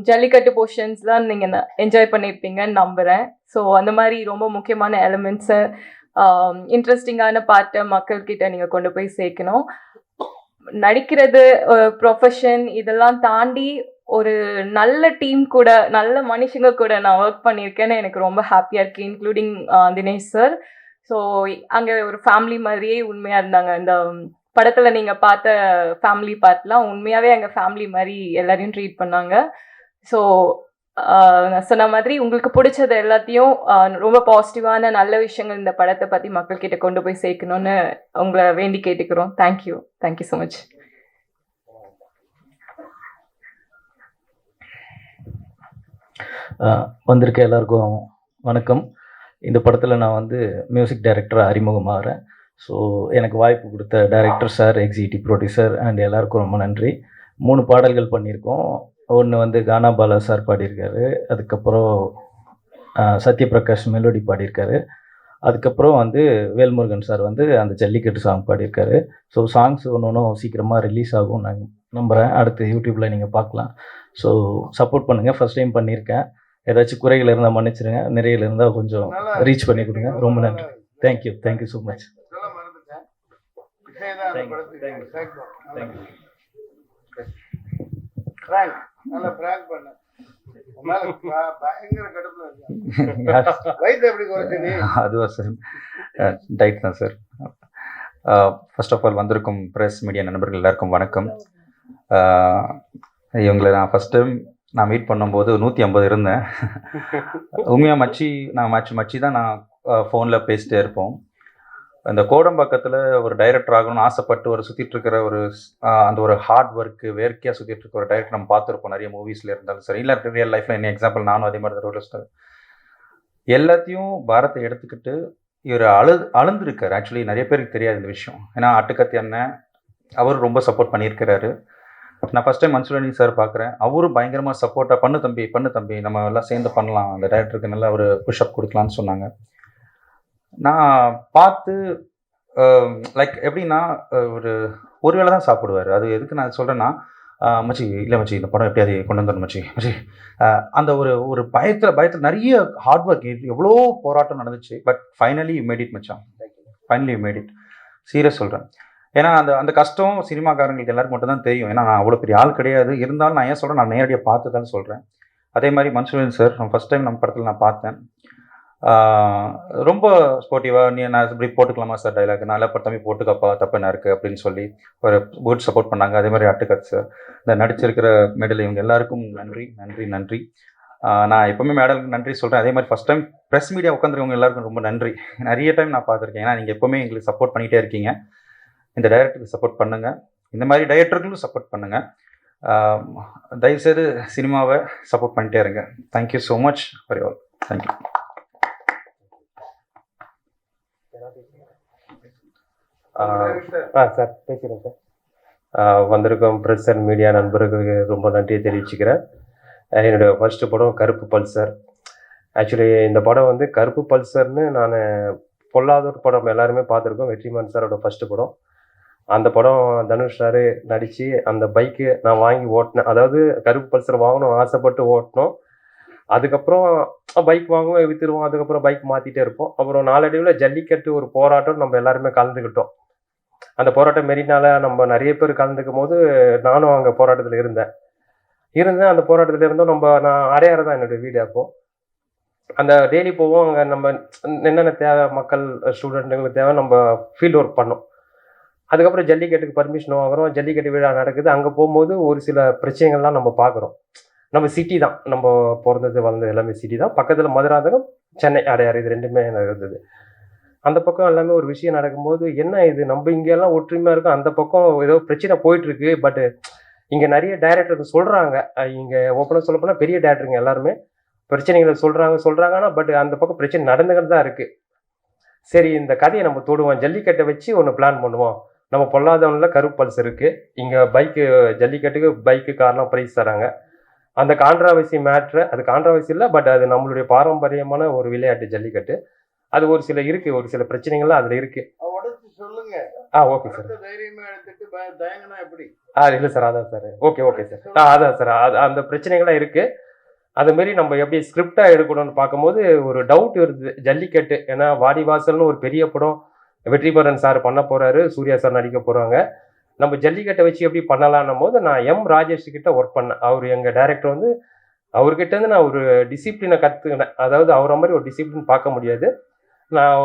ஜல்லிக்கட்டு போர்ஷன்ஸ்லாம் நீங்கள் என்ஜாய் பண்ணியிருப்பீங்கன்னு நம்புகிறேன். ஸோ அந்த மாதிரி ரொம்ப முக்கியமான எலிமெண்ட்ஸை, இன்ட்ரெஸ்டிங்கான பார்ட்டை மக்கள்கிட்ட நீங்கள் கொண்டு போய் சேர்க்கணும். நடிக்கிறது ப்ரொஃபஷன் இதெல்லாம் தாண்டி ஒரு நல்ல டீம் கூட, நல்ல மனுஷங்க கூட நான் ஒர்க் பண்ணியிருக்கேன்னு எனக்கு ரொம்ப ஹாப்பியாக இருக்குது. Including Dinesh sir. ஸோ அங்கே ஒரு ஃபேமிலி மாதிரியே உண்மையாக இருந்தாங்க. இந்த படத்தில் நீங்கள் பார்த்த ஃபேமிலி பார்ட்லாம் உண்மையாகவே எங்கள் ஃபேமிலி மாதிரி எல்லாரையும் ட்ரீட் பண்ணாங்க. ஸோ நான் சொன்ன மாதிரி உங்களுக்கு பிடிச்சது எல்லாத்தையும் ரொம்ப பாசிட்டிவான நல்ல விஷயங்கள் இந்த படத்தை பற்றி மக்கள்கிட்ட கொண்டு போய் சேர்க்கணுன்னு உங்களை வேண்டி கேட்டுக்கிறோம். தேங்க்யூ. Thank you so much. வந்திருக்க எல்லாருக்கும் வணக்கம். இந்த படத்தில் நான் மியூசிக் டைரக்டராக அறிமுகமாகிறேன். ஸோ எனக்கு வாய்ப்பு கொடுத்த director sir, executive producer and எல்லாருக்கும் ரொம்ப நன்றி. 3 பாடல்கள் பண்ணியிருக்கோம். ஒன்று கானா பாலா சார் பாடியிருக்காரு. அதுக்கப்புறம் சத்யபிரகாஷ் மெலோடி பாடியிருக்காரு. அதுக்கப்புறம் வேல்முருகன் சார் அந்த ஜல்லிக்கட்டு சாங் பாடியிருக்காரு. ஸோ சாங்ஸ் ஒன்று சீக்கிரமாக ரிலீஸ் ஆகும் நான் நம்புகிறேன். அடுத்து யூடியூப்பில் நீங்கள் பார்க்கலாம். ஸோ சப்போர்ட் பண்ணுங்கள். ஃபஸ்ட் டைம் பண்ணியிருக்கேன். ஏதாச்சும் குறைகள் இருந்தால் மன்னிச்சிருங்க. நிறைய இருந்தால் கொஞ்சம் ரீச் பண்ணி கொடுங்க. ரொம்ப நன்றி. தேங்க்யூ. Thank you so much. அதுவா சார்? டைட் தான் சார். ஃபர்ஸ்ட் ஆஃப் ஆல் வந்திருக்கும் ப்ரெஸ் மீடியா நண்பர்கள் எல்லாருக்கும் வணக்கம். இவங்களை நான் ஃபஸ்ட் டைம் மீட் பண்ணும்போது 150 இருந்தேன். உண்மையாக மச்சி தான் நான் ஃபோனில் பேசிட்டே இருப்போம். இந்த கோடம்பாக்கத்தில் ஒரு டைரக்டர் ஆகணும்னு ஆசைப்பட்டு சுற்றிட்டு இருக்கிற அந்த ஒரு ஹார்ட் ஒர்க்கு வேர்க்கையாக சுற்றிட்டு இருக்க ஒரு டைரக்டர் நம்ம பார்த்துருப்போம் நிறைய மூவிஸில் இருந்தாலும் சரி, இல்லை ரியல் லைஃப்பில் என்ன எக்ஸாம்பிள் நானும் அதே மாதிரி தான் ரோல் எல்லாத்தையும் பாரத்தை எடுத்துக்கிட்டு இவர் அழுந்திருக்காரு. ஆக்சுவலி நிறைய பேருக்கு தெரியாது இந்த விஷயம். ஏன்னா அட்டுக்கத்தி அண்ணன் அவர் ரொம்ப சப்போர்ட் பண்ணியிருக்கிறாரு. நான் first time Mansoor Ali sir பார்க்குறேன். அவரும் பயங்கரமாக சப்போர்ட்டாக பண்ணு தம்பி நம்ம எல்லாம் சேர்ந்து பண்ணலாம், அந்த டைரக்டருக்கு நல்லா ஒரு புஷ்அப் கொடுக்கலான்னு சொன்னாங்க. நான் பார்த்து லைக் எப்படின்னா ஒரு வேளை தான் சாப்பிடுவார். அது எதுக்கு நான் சொல்கிறேன்னா, மச்சி இந்த படம் எப்படியாவது கொண்டு வந்துடணும் மச்சி அந்த ஒரு பயத்தில் நிறைய ஹார்ட் ஒர்க், எவ்வளோ போராட்டம் நடந்துச்சு. But finally you made it மச்சான். Finally you made it. Serious சொல்கிறேன். ஏன்னா அந்த கஷ்டம் சினிமாக்காரங்களுக்கு எல்லாருக்கும் மட்டும் தான் தெரியும். ஏன்னா நான் அவ்வளோ பெரிய ஆள் கிடையாது. இருந்தாலும் நான் ஏன் சொல்கிறேன், நான் நேரடியாக பார்த்து தான் சொல்கிறேன். அதே மாதிரி மன்சூர் சார் ஃபஸ்ட் டைம் நம்ம படத்தில் நான் பார்த்தேன். ரொம்ப ஸ்போர்ட்டிவாக நான் இப்படி போட்டுக்கலாமா சார் டைலாக், நல்லா தம்பி போட்டுக்கப்பா, தப்பு என்ன இருக்குது அப்படின்னு சொல்லி ஒரு குட் சப்போர்ட் பண்ணாங்க. அதே மாதிரி அட்டுக்கத் சார், இந்த நடிச்சிருக்கிற மெடல், இவங்க எல்லாருக்கும் நன்றி. நான் எப்போவுமே மேடலுக்கு நன்றி சொல்கிறேன். அதே மாதிரி ஃபஸ்ட் டைம் ப்ரெஸ் மீடியா உட்காந்துருக்கவங்க எல்லாருக்கும் ரொம்ப நன்றி. நிறைய டைம் நான் பார்த்துருக்கேன். ஏன்னா நீங்கள் எப்போவுமே எங்களுக்கு சப்போர்ட் பண்ணிகிட்டே இருக்கீங்க. இந்த டைரக்டருக்கு சப்போர்ட் பண்ணுங்கள். இந்த மாதிரி டைரக்டர்களும் சப்போர்ட் பண்ணுங்கள். தயவுசெய்து சினிமாவை சப்போர்ட் பண்ணிட்டே இருங்க. Thank you so much for you all. Thank you. Sir பேசுகிறேன் சார். வந்திருக்கும் ப்ரெஸ் அண்ட் மீடியா நண்பர்களுக்கு ரொம்ப நன்றியை தெரிவிச்சுக்கிறேன். என்னுடைய ஃபர்ஸ்ட் படம் கருப்பு பல்சர். ஆக்சுவலி இந்த படம் வந்து கருப்பு பல்சர்னு நான் பொல்லாதூர் படம் எல்லாருமே பார்த்துருக்கோம். வெற்றிமாறன் சாரோட ஃபர்ஸ்ட் படம். அந்த படம் தனுஷ் சார் நடித்து அந்த பைக்கு நான் வாங்கி ஓட்டினேன். அதாவது கருப்பு பல்சர் வாங்கணும் ஆசைப்பட்டு ஓட்டினோம். அதுக்கப்புறம் பைக் வாங்குவோம், விற்றுருவோம். அதுக்கப்புறம் பைக் மாற்றிட்டே இருப்போம். அப்புறம் நாளடைவில் ஜல்லிக்கட்டு ஒரு போராட்டம் நம்ம எல்லாருமே கலந்துக்கிட்டோம். அந்த போராட்டம் மெரினால நம்ம நிறைய பேர் கலந்துக்கும் போது நானும் அங்கே போராட்டத்தில் இருந்தேன். அந்த போராட்டத்தில் இருந்தோம். நான் அடையாறு தான் என்னுடைய வீடு. அப்போது அந்த டெய்லி போவோம். அங்கே நம்ம என்னென்ன தேவை, மக்கள் ஸ்டூடெண்ட்டுங்களுக்கு தேவை, நம்ம ஃபீல்டு ஒர்க் பண்ணோம். அதுக்கப்புறம் ஜல்லிக்கட்டுக்கு பர்மிஷன் வாங்குகிறோம். ஜல்லிக்கட்டு விழா நடக்குது. அங்கே போகும்போது ஒரு சில பிரச்சனைகள்லாம் நம்ம பார்க்குறோம். நம்ம சிட்டி தான், நம்ம பிறந்தது வளர்ந்தது எல்லாமே சிட்டி தான். பக்கத்தில் மதுராந்தகம், சென்னை, அடையாறு, இது ரெண்டுமே நடந்தது. அந்த பக்கம் எல்லாமே ஒரு விஷயம் நடக்கும்போது என்ன இது நம்ம இங்கெல்லாம் ஒற்றுமையாக இருக்கும், அந்த பக்கம் ஏதோ பிரச்சனை போயிட்டுருக்கு. பட்டு இங்கே நிறைய டைரக்டருக்கு சொல்கிறாங்க. இங்கே ஓப்பனாக சொல்ல போனால் பெரிய டைரக்டருங்க எல்லாருமே பிரச்சனைகளை சொல்கிறாங்க. ஆனால் பட் அந்த பக்கம் பிரச்சனை நடந்துக்கிட்டு தான் இருக்குது. சரி, இந்த கதையை நம்ம தொடுவோம், ஜல்லிக்கட்டை வச்சு ஒன்று பிளான் பண்ணுவோம். நம்ம பொல்லாதவனில் கருப்பு பல்சர் இருக்குது. இங்கே பைக்கு ஜல்லிக்கட்டுக்கு பைக்கு கார்லாம் ப்ரைஸ் தராங்க. அந்த கான்ட்ராவர்சி மேட்ரு, அது கான்ட்ராவர்சி இல்லை, பட் அது நம்மளுடைய பாரம்பரியமான ஒரு விளையாட்டு ஜல்லிக்கட்டு. அது ஒரு சில இருக்குது, ஒரு சில பிரச்சனைகள்லாம் அதில் இருக்குது. சொல்லுங்க. Okay sir. தைரியமா எடுத்துட்டு தயங்கினா எப்படி? இல்லை சார், அதான் சார். Okay sir. அதான் சார், அந்த பிரச்சனைகள்லாம் இருக்குது. அதுமாரி நம்ம எப்படி ஸ்கிரிப்டாக எடுக்கணும்னு பார்க்கும்போது ஒரு டவுட் வருது. ஜல்லிக்கட்டு ஏன்னா வாடிவாசல்னு ஒரு பெரிய படம் வெற்றிமாறன் சார் பண்ண போகிறாரு, சூர்யா சார் நடிக்க போகிறாங்க. நம்ம ஜல்லிக்கட்டை வச்சு எப்படி பண்ணலான்னும் போது நான் எம் ராஜேஷ் கிட்ட ஒர்க் பண்ணேன். அவர் எங்கள் டைரக்டர் வந்து அவர்கிட்டேருந்து நான் ஒரு டிசிப்ளினை கற்றுக்கினேன். அதாவது அவரை மாதிரி ஒரு டிசிப்ளின் பார்க்க முடியாது. நான்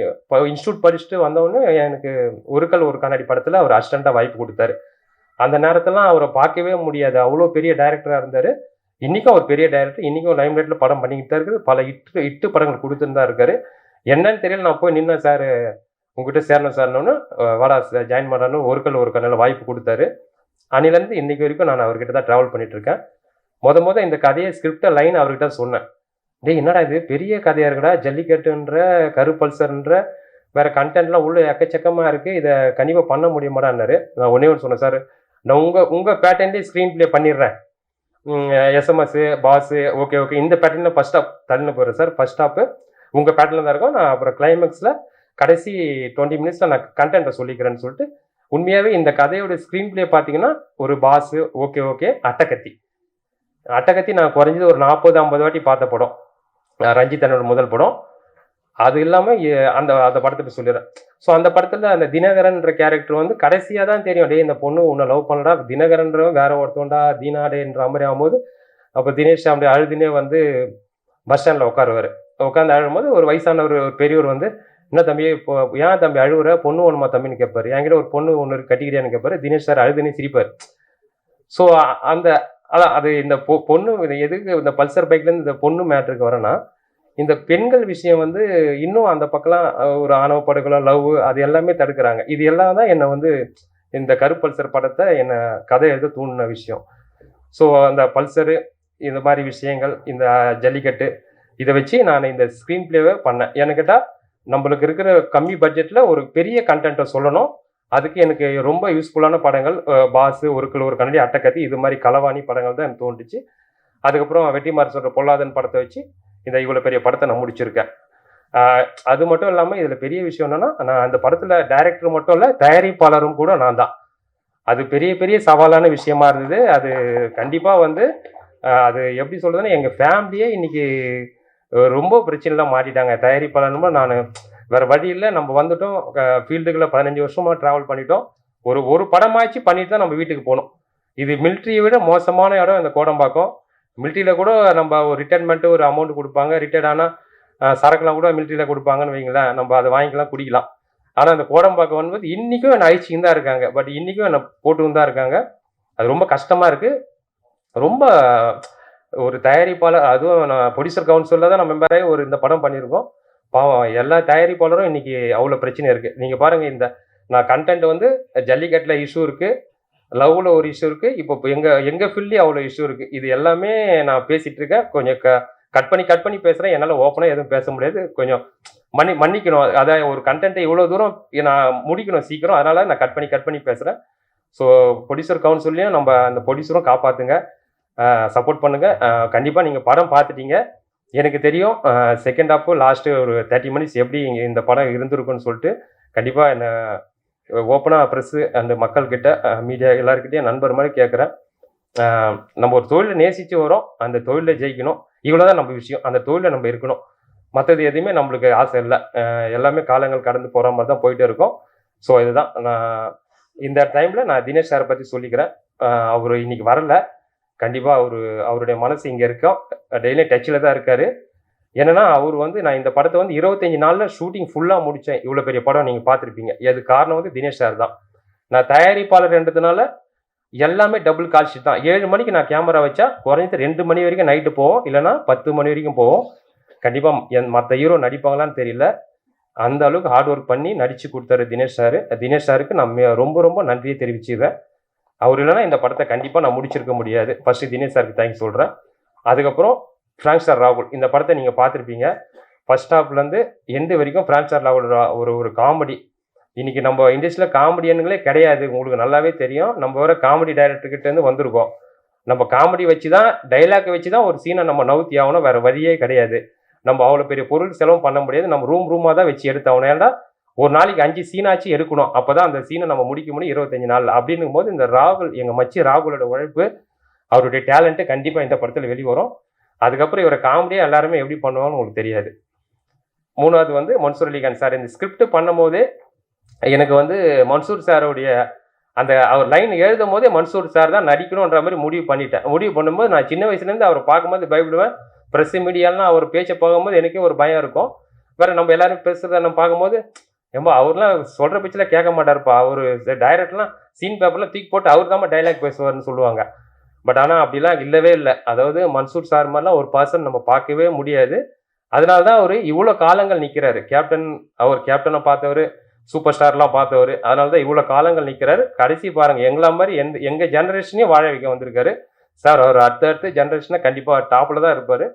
இப்போ இன்ஸ்டியூட் படிச்சுட்டு வந்தவொடனே எனக்கு ஒரு கல் ஒரு கண்ணாடி படத்தில் அவர் அசிஸ்டண்ட்டாக வாய்ப்பு கொடுத்தாரு. அந்த நேரத்திலாம் அவரை பார்க்கவே முடியாது, அவ்வளோ பெரிய டைரக்டராக இருந்தார். இன்றைக்கும் அவர் பெரிய டைரக்டர், இன்றைக்கும் லைம்லைட்டில் படம் பண்ணிக்கிட்டு தான் இருக்குது. பல இட்டு படங்கள் கொடுத்துட்டு தான் இருக்காரு. என்னன்னு தெரியல, நான் போய் நின்னேன். சார் உங்ககிட்ட சேரணும் சார்னு வாடா ஜாயின் பண்ணான்னு ஒரு கல் ஒரு கண்ணில் வாய்ப்பு கொடுத்தாரு. அன்னிலேருந்து இன்றைக்கி வரைக்கும் நான் அவர்கிட்ட தான் ட்ராவல் பண்ணிகிட்ருக்கேன். இந்த கதையை ஸ்கிரிப்டை லைன் அவர்கிட்ட சொன்னேன். டேய் என்னடா இது பெரிய கதையாக இருக்குடா, ஜல்லிக்கட்டுன்ற கருப்பல்சர்ன்ற வேறு கண்டென்ட்லாம் உள்ள எக்கச்சக்கமாக இருக்குது, இதை கண்டிப்பாக பண்ண முடியுமாடான்னாரு. நான் ஒன்றே ஒன்று சொன்னேன், சார் நான் உங்கள் பேட்டர்ன்லேயே ஸ்க்ரீன் ப்ளே பண்ணிடுறேன். எஸ்எம்எஸ்ஸு பாஸு ஓகே இந்த பேட்டர்னில் ஃபஸ்ட் ஸ்டாப் தள்ளின்னு போகிறேன் சார். ஃபஸ்ட் ஸ்டாப்பு உங்கள் பேட்டர்னில் தான் இருக்கும். நான் அப்புறம் கிளைமேக்ஸில் கடைசி 20 மினிட்ஸில் நான் கண்டென்ட்டை சொல்லிக்கிறேன்னு சொல்லிட்டு உண்மையாகவே இந்த கதையோட ஸ்க்ரீன் ப்ளே பார்த்தீங்கன்னா ஒரு பாஸு ஓகே அட்டகத்தி நான் குறைஞ்சது ஒரு 40-50 வாட்டி பார்த்த படம். ரஞ்சித் அண்ணோட முதல் படம். அது இல்லாமல் அந்த படத்தை போய் சொல்லிடுறேன். ஸோ அந்த படத்தில் அந்த தினகரன்ற கேரக்டர் வந்து கடைசியாக தான் தெரியும், டே இந்த பொண்ணு உன்னை லவ் பண்ணடா, தினகரன்றவன் வேற ஒருத்தோண்டா தீனாடேன்ற மாதிரி ஆகும்போது அப்போ தினேஷ் அப்படி அழுதுனே வந்து பஸ் ஸ்டாண்டில் உட்காந்து அழும்போது ஒரு வயசான ஒரு பெரியவர் வந்து என்ன தம்பி இப்போ ஏன் தம்பி அழுவுற, பொண்ணு ஒன்றுமா தம்பின்னு கேட்பாரு. என்கிட்ட ஒரு பொண்ணு ஒன்று கட்டிக்கிறியான்னு கேட்பாரு. தினேஷ் சார் அழுதுனே சிரிப்பார். ஸோ அது இந்த பொண்ணு எதுக்கு இந்த பல்சர் பைக்லேருந்து இந்த பொண்ணு மேட்ருக்கு வரேன்னா, இந்த பெண்கள் விஷயம் வந்து இன்னும் அந்த பக்கம்லாம் ஒரு ஆணவ படுகொலை லவ் அது எல்லாமே தடுக்கிறாங்க. இது எல்லாம் தான் என்னை வந்து இந்த கருப்பல்சர் படத்தை என்னை கதை எழுத தூண்டின விஷயம். ஸோ அந்த பல்சரு இந்த மாதிரி விஷயங்கள், இந்த ஜல்லிக்கட்டு இதை வச்சு நான் இந்த ஸ்க்ரீன் பிளேவை பண்ணேன். எனக்கு கேட்டால் நம்மளுக்கு இருக்கிற கம்மி பட்ஜெட்டில் ஒரு பெரிய கண்டென்ட்டை சொல்லணும். அதுக்கு எனக்கு ரொம்ப யூஸ்ஃபுல்லான படங்கள் பாஸு ஒரு கண்ணாடி அட்டக்கத்தி இது மாதிரி களவாணி படங்கள் தான் எனக்கு தோன்றுச்சு. அதுக்கப்புறம் வெற்றிமாறன் சொல்கிற பொல்லாதன் படத்தை வச்சு இந்த இவ்வளோ பெரிய படத்தை நான் முடிச்சிருக்கேன். அது மட்டும் இல்லாமல் இதில் பெரிய விஷயம் என்னென்னா, நான் அந்த படத்தில் டைரக்டர் மட்டும் இல்லை தயாரிப்பாளரும் கூட நான் தான். அது பெரிய சவாலான விஷயமா இருந்தது. அது கண்டிப்பாக வந்து அது எப்படி சொல்கிறதுன்னா, எங்கள் ஃபேமிலியே இன்றைக்கி ரொம்ப பிரச்சனைலாம் மாட்டிட்டாங்க. தயாரிப்பாளர்னு நான் வேறு வழி இல்லை, நம்ம வந்துட்டோம் ஃபீல்டுக்குள்ளே 15 வருஷமாக ட்ராவல் பண்ணிட்டோம். ஒரு படமாச்சு பண்ணிட்டு தான் நம்ம வீட்டுக்கு போகணும். இது மிலிட்ரியை விட மோசமான இடம் இந்த கோடம்பாக்கம். மிலிட்ரியில் கூட நம்ம ஒரு ரிட்டைர்மெண்ட்டு ஒரு அமௌண்ட் கொடுப்பாங்க, ரிட்டையர்ட் ஆனால் சரக்குலாம் கூட மிலிட்ரியில் கொடுப்பாங்கன்னு வைங்களேன், நம்ம அதை வாங்கிக்கலாம் குடிக்கலாம். ஆனால் அந்த கோடம்பாக்கம் வந்து இன்றைக்கும் என்னை அழிச்சின்னு தான் இருக்காங்க. பட் இன்றைக்கும் என்னை போட்டுன்னு தான் இருக்காங்க. அது ரொம்ப கஷ்டமாக இருக்குது. ரொம்ப ஒரு தயாரிப்பாளர், அதுவும் நான் ப்ரொடியூசர் கவுன்சிலில் தான் நம்ம மெம்பராகி இந்த படம் பண்ணியிருக்கோம். பாவம் எல்லா தயாரிப்பாளரும் இன்றைக்கி அவ்வளோ பிரச்சனை இருக்குது. நீங்கள் பாருங்கள், இந்த நான் கண்டென்ட் வந்து ஜல்லிக்கட்டில் இஷ்யூ இருக்குது, லவ்வில் ஒரு இஷ்யூ இருக்குது, இப்போ எங்கள் ஃபீல்ட்லேயும் அவ்வளோ இஷ்யூ இருக்குது. இது எல்லாமே நான் பேசிகிட்டு இருக்கேன். கொஞ்சம் கட் பண்ணி பேசுகிறேன். என்னால் ஓப்பனாக எதுவும் பேச முடியாது. கொஞ்சம் மன்னிக்கணும். அதான் ஒரு கண்டென்ட்டை இவ்வளோ தூரம் நான் முடிக்கணும் சீக்கிரம், அதனால் நான் கட் பண்ணி பேசுகிறேன். ஸோ ப்ரொடியூசர் கவுன்சிலையும் நம்ம அந்த ப்ரொடியூசரும் காப்பாற்றுங்க, சப்போர்ட் பண்ணுங்கள். கண்டிப்பாக நீங்கள் படம் பார்த்துட்டீங்க, எனக்கு தெரியும். செகண்ட் ஹாஃபு லாஸ்ட்டு ஒரு 30 மினிட்ஸ் எப்படி இந்த படம் இருந்திருக்குன்னு சொல்லிட்டு கண்டிப்பாக என்னை ஓப்பனாக ப்ரெஸ்ஸு அந்த மக்கள்கிட்ட மீடியா எல்லாருக்கிட்டையும் நண்பர் மாதிரி கேட்குறேன். நம்ம ஒரு தொழிலை நேசித்து வரோம், அந்த தொழிலில் ஜெயிக்கணும், இவ்வளோதான் நம்ம விஷயம். அந்த தொழிலில் நம்ம இருக்கணும், மற்றது எதுவுமே நம்மளுக்கு ஆசை இல்லை. எல்லாமே காலங்கள் கடந்து போகிற மாதிரி தான் போயிட்டே இருக்கோம். ஸோ இதுதான் நான் இந்த டைமில் நான் தினேஷ் சாரை பற்றி சொல்லிக்கிறேன். அவர் இன்னைக்கு வரல, கண்டிப்பாக அவருடைய மனசு இங்கே இருக்கோம், டெய்லி டச்சில் தான் இருக்கார். என்னன்னா அவர் வந்து நான் இந்த படத்தை வந்து 25 நாளில் ஷூட்டிங் ஃபுல்லாக முடித்தேன். இவ்வளோ பெரிய படம் நீங்கள் பார்த்துருப்பீங்க. அது காரணம் வந்து தினேஷ் சார் தான். நான் தயாரிப்பாளர்ன்றதுனால எல்லாமே டபுள் கால் ஷீட் தான். 7 மணிக்கு நான் கேமரா வச்சா குறைஞ்சது 2 மணி வரைக்கும் நைட்டு போவோம், இல்லைனா 10 மணி வரைக்கும் போவோம். கண்டிப்பாக மற்ற ஹீரோ நடிப்பாங்களான்னு தெரியல, அந்த அளவுக்கு ஹார்ட் ஒர்க் பண்ணி நடித்து கொடுத்தாரு தினேஷ் சார். தினேஷ் சாருக்கு நான் ரொம்ப ரொம்ப நன்றியை தெரிவிச்சுக்கிறேன். அவர் இல்லைனா இந்த படத்தை கண்டிப்பாக நான் முடிச்சிருக்க முடியாது. ஃபஸ்ட்டு தினேஷ் சாருக்கு தேங்க்ஸ் சொல்கிறேன். அதுக்கப்புறம் ஃப்ராங்க் ஸ்டார் ராகுல், இந்த படத்தை நீங்கள் பார்த்துருப்பீங்க. ஃபர்ஸ்ட் ஹாஃப்லேருந்து எண்டு வரைக்கும் ஃப்ராங்க் ஸ்டார் ராகுல் ஒரு காமெடி. இன்றைக்கி நம்ம இண்டஸ்ட்ரியில் காமெடியனுங்களே கிடையாது, உங்களுக்கு நல்லாவே தெரியும். நம்ம வர காமெடி டைரக்டர்கிட்டேருந்து வந்திருக்கோம். நம்ம காமெடி வச்சு தான், டைலாக் வச்சு தான் ஒரு சீனை நம்ம நவுத்தி ஆகணும், வேறு வழியே கிடையாது. நம்ம அவ்வளோ பெரிய பொருள் செலவும் பண்ண முடியாது, நம்ம ரூமாக தான் வச்சு எடுத்தாகணும். ஏன்னா ஒரு நாளைக்கு 5 சீனாச்சு எடுக்கணும், அப்போ தான் அந்த சீனை நம்ம முடிக்க முடியும் 25 நாள். அப்படின்னும் போது இந்த ராகுல், எங்கள் மச்சி ராகுலோட உழைப்பு, அவருடைய டேலண்ட்டு கண்டிப்பாக இந்த படத்தில் வெளிவரும். அதுக்கப்புறம் இவரை காமெடியாக எல்லாருமே எப்படி பண்ணுவாங்கன்னு உங்களுக்கு தெரியாது. 3வது வந்து மன்சூர் அலிகான் சார். இந்த ஸ்கிரிப்ட் பண்ணும் போதே எனக்கு வந்து மன்சூர் சாருடைய அந்த அவர் லைன் எழுதும் போதே மன்சூர் சார் தான் நடிக்கணுன்ற மாதிரி முடிவு பண்ணிட்டேன். முடிவு பண்ணும்போது நான் சின்ன வயசுலேருந்து அவரை பார்க்கும்போது பயப்படுவேன். ப்ரெஸ் மீடியாலாம் அவர் பேச்சை பார்க்கும்போது எனக்கே ஒரு பயம் இருக்கும். வேறு நம்ம எல்லாரும் பேசுகிறத நம்ம பார்க்கும்போது ஏம்பா அவர்லாம் சொல்கிற பேச்சில் கேட்க மாட்டார்ப்பா, அவர் டைரக்ட்லாம் சீன் பேப்பர்லாம் தூக்கி போட்டு அவர் தான் டைலாக் பேசுவார்னு சொல்லுவாங்க. பட் ஆனால் அப்படிலாம் இல்லவே இல்லை. அதாவது மன்சூர் சார் மாதிரிலாம் ஒரு பர்சன் நம்ம பார்க்கவே முடியாது. அதனால தான் அவர் இவ்வளோ காலங்கள் நிற்கிறாரு. அவர் கேப்டனை பார்த்தவர், சூப்பர் ஸ்டார்லாம் பார்த்தவர், அதனால தான் இவ்வளோ காலங்கள் நிற்கிறாரு. கடைசி பாருங்கள், எங்களா மாதிரி எங்கள் ஜெனரேஷனையும் வாழ வைக்க வந்திருக்காரு சார். அவர் அடுத்த ஜெனரேஷனை கண்டிப்பாக டாப்பில் தான் இருப்பார்.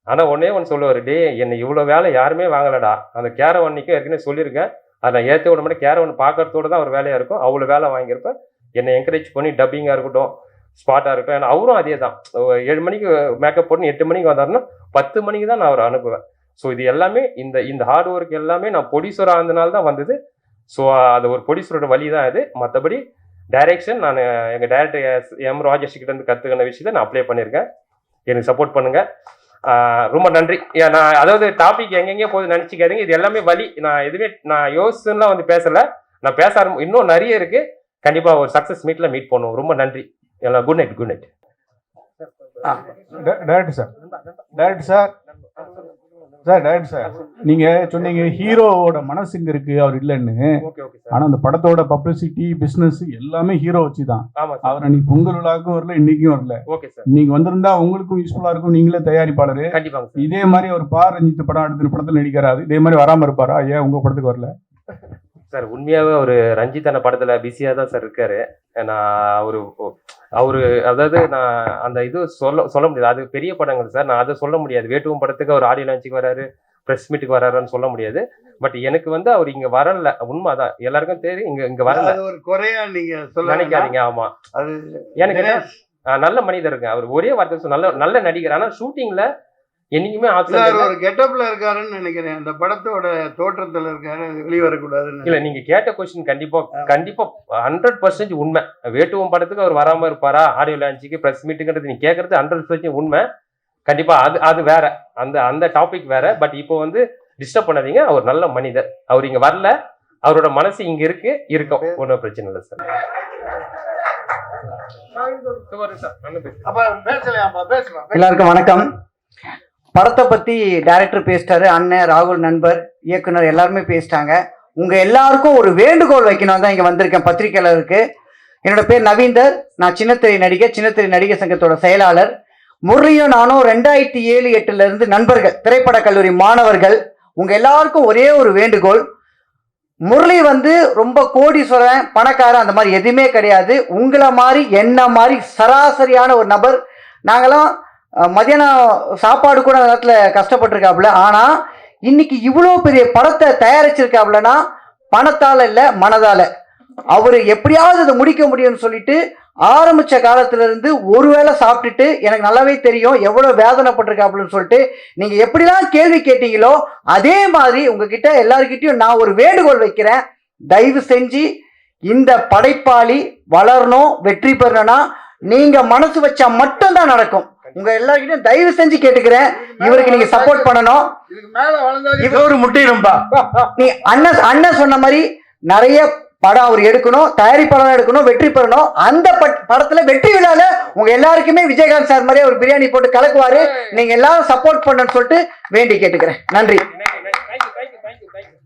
ஆனால் ஒன்றே ஒன்று சொல்லுவார், டே என்னை இவ்வளோ வேலை யாருமே வாங்கலடா, அந்த கேரவன்னிக்கும் ஏற்கனவே சொல்லியிருக்கேன், அதை நான் ஏற்ற விட மாட்டேன். கேரவன் பார்க்கறதோடு தான் அவர் வேலையாக இருக்கும், அவ்வளோ வேலை வாங்கியிருப்பேன். என்னை என்கரேஜ் பண்ணி டப்பிங்காக இருக்கட்டும், ஸ்பாட்டாக இருக்கட்டும். ஏன்னா அவரும் அதே தான், 7 மணிக்கு மேக்கப் போட்டு 8 மணிக்கு வந்தாருன்னா 10 மணிக்கு தான் நான் அவரை அனுப்புவேன். ஸோ இது எல்லாமே இந்த ஹார்ட் ஒர்க் எல்லாமே நான் ப்ரொடியூசராக இருந்தனால தான் வந்தது. ஸோ அது ஒரு ப்ரொடியூசரோட வழி தான் அது. மற்றபடி டைரக்ஷன் நான் எங்கள் டைரக்டர் எம் ராஜேஷ் கிட்ட இருந்து கற்றுக்கின விஷயத்தை நான் அப்ளை பண்ணியிருக்கேன். எனக்கு சப்போர்ட் பண்ணுங்கள், ரொம்ப நன்றி. நான் அதாவது டாபிக் எங்கெங்கேயோ போது நினச்சிக்காதீங்க, இது எல்லாமே வழி. நான் எதுவுமே நான் யோசிச்சுலாம் வந்து பேசலை, நான் பேச இன்னும் நிறைய இருக்குது. கண்டிப்பாக ஒரு சக்ஸஸ் மீட்டில் மீட் பண்ணுவோம். ரொம்ப நன்றி எல்லாம். Good night. Good night. Director sir நீங்க சொன்னீங்க ஹீரோவோட மனசு இங்க இருக்கு, அவர் இல்லைன்னு. ஆனா அந்த படத்தோட பப்ளிசிட்டி, பிசினஸ் எல்லாமே ஹீரோ வச்சுதான். அவர் அன்னைக்கு பொங்கல் விழாக்கும் வரல, இன்னைக்கும் வரல. நீங்க வந்திருந்தா உங்களுக்கும் யூஸ்ஃபுல்லா இருக்கும். நீங்களே தயாரிப்பாளரு, இதே மாதிரி ஒரு ரஞ்சித் படம் அடுத்த படத்துல நடிக்கிறாரு, இதே மாதிரி வராம இருப்பாரா? ஏன் உங்க படத்துக்கு வரல சார்? உண்மையாகவே ஒரு ரஞ்சித்தான படத்தில் பிஸியாக தான் சார் இருக்காரு. நான் அவரு அதாவது நான் அந்த இது சொல்ல முடியாது, அது பெரிய படங்கள் சார், நான் அதை சொல்ல முடியாது. வேட்டுவம் படத்துக்கு அவர் ஆடியோ லான்ச்சுக்கு வராரு, ப்ரெஸ் மீட்டுக்கு வராருன்னு சொல்ல முடியாது. பட் எனக்கு வந்து அவர் இங்கே வரல, உண்மைதான், எல்லாருக்கும் தெரியும். இங்கே வரல, ஒரு குறையா நீங்க சொல்ல நினைக்காதீங்க. ஆமாம், அது எனக்கு நல்ல மனிதருங்க அவர், ஒரே வார்த்தை நல்ல நடிகர். ஆனால் ஷூட்டிங்கில் என்னைக்குமே ஒரு கெட்டப்ல இருக்காருன்னு நினைக்கிறேன். அந்த படத்தோட தோற்றத்துல இருக்காரு, வெளிவரக்கூடாதுன்னு. இல்ல, நீங்க கேட்ட கொஸ்டின் கண்டிப்பா 100% உண்மை. வேட்டுவம் படத்துக்கு அவர் வராம இருப்பாரா, ஆடியோ லான்ச்சுக்கு, பிரஸ் மீட்டுங்கிறது நீங்க கேட்கறது 100% உண்மை. கண்டிப்பா அது வேற, அந்த டாபிக் வேற. பட் இப்போ வந்து டிஸ்டர்ப் பண்ணாதீங்க, அவர் நல்ல மனிதர். அவர் இங்க வரல, அவரோட மனசு இங்க இருக்கும், ஒன்றும் பிரச்சனை இல்லை சார். எல்லாருக்கும் வணக்கம். படத்தை பற்றி டைரக்டர் பேசிட்டாரு, அண்ணன் ராகுல், நண்பர், இயக்குனர் எல்லாருமே பேசிட்டாங்க. உங்கள் எல்லாருக்கும் ஒரு வேண்டுகோள் வைக்கணும் தான் இங்கே வந்திருக்கேன். பத்திரிகையாளருக்கு, என்னோட பேர் நவீந்தர், நான் சின்னத்திரை நடிகர் சங்கத்தோட செயலாளர். முரளியும் நானும் 2007-08 நண்பர்கள், திரைப்பட கல்லூரி மாணவர்கள். உங்கள் எல்லாருக்கும் ஒரே ஒரு வேண்டுகோள், முரளி வந்து ரொம்ப கோடீஸ்வரன் பணக்காரன் அந்த மாதிரி எதுவுமே கிடையாது. உங்களை மாதிரி என்ன மாதிரி சராசரியான ஒரு நபர். நாங்களாம் மதியானம் சாப்பாடு கூட அந்த நேரத்தில் கஷ்டப்பட்டிருக்காப்புல. ஆனால் இன்னைக்கு இவ்வளோ பெரிய படத்தை தயாரிச்சிருக்காப்புலன்னா பணத்தால் இல்லை, மனதால். அவர் எப்படியாவது இதை முடிக்க முடியும்னு சொல்லிட்டு ஆரம்பித்த காலத்திலிருந்து ஒருவேளை சாப்பிட்டுட்டு எனக்கு நல்லாவே தெரியும் எவ்வளோ வேதனைப்பட்டிருக்காப்புலன்னு சொல்லிட்டு நீங்கள் எப்படிலாம் கேள்வி கேட்டீங்களோ அதே மாதிரி உங்ககிட்ட எல்லாருக்கிட்டையும் நான் ஒரு வேண்டுகோள் வைக்கிறேன். தயவு செஞ்சு இந்த படைப்பாளி வளரணும், வெற்றி பெறணும்னா நீங்கள் மனசு வச்சா மட்டும்தான் நடக்கும். உங்க எல்லாருக்கிட்டையும் தயவு செஞ்சு கேட்டுக்கிறேன், இவருக்கு நீங்க சப்போர்ட் பண்ணணும். இது ஒரு முட்டிடும்பா. நீ அண்ணன் சொன்ன மாதிரி நிறைய படம் அவர் எடுக்கணும், தயாரிப்பாளர் எடுக்கணும், வெற்றி பெறணும். அந்த படத்துல வெற்றி விழால உங்க எல்லாருக்குமே விஜயகாந்த் சார் மாதிரியே ஒரு பிரியாணி போட்டு கலக்குவாரு. நீங்க எல்லாரும் சப்போர்ட் பண்ணணும்னு சொல்லிட்டு வேண்டி கேட்டுக்கிறேன். நன்றி.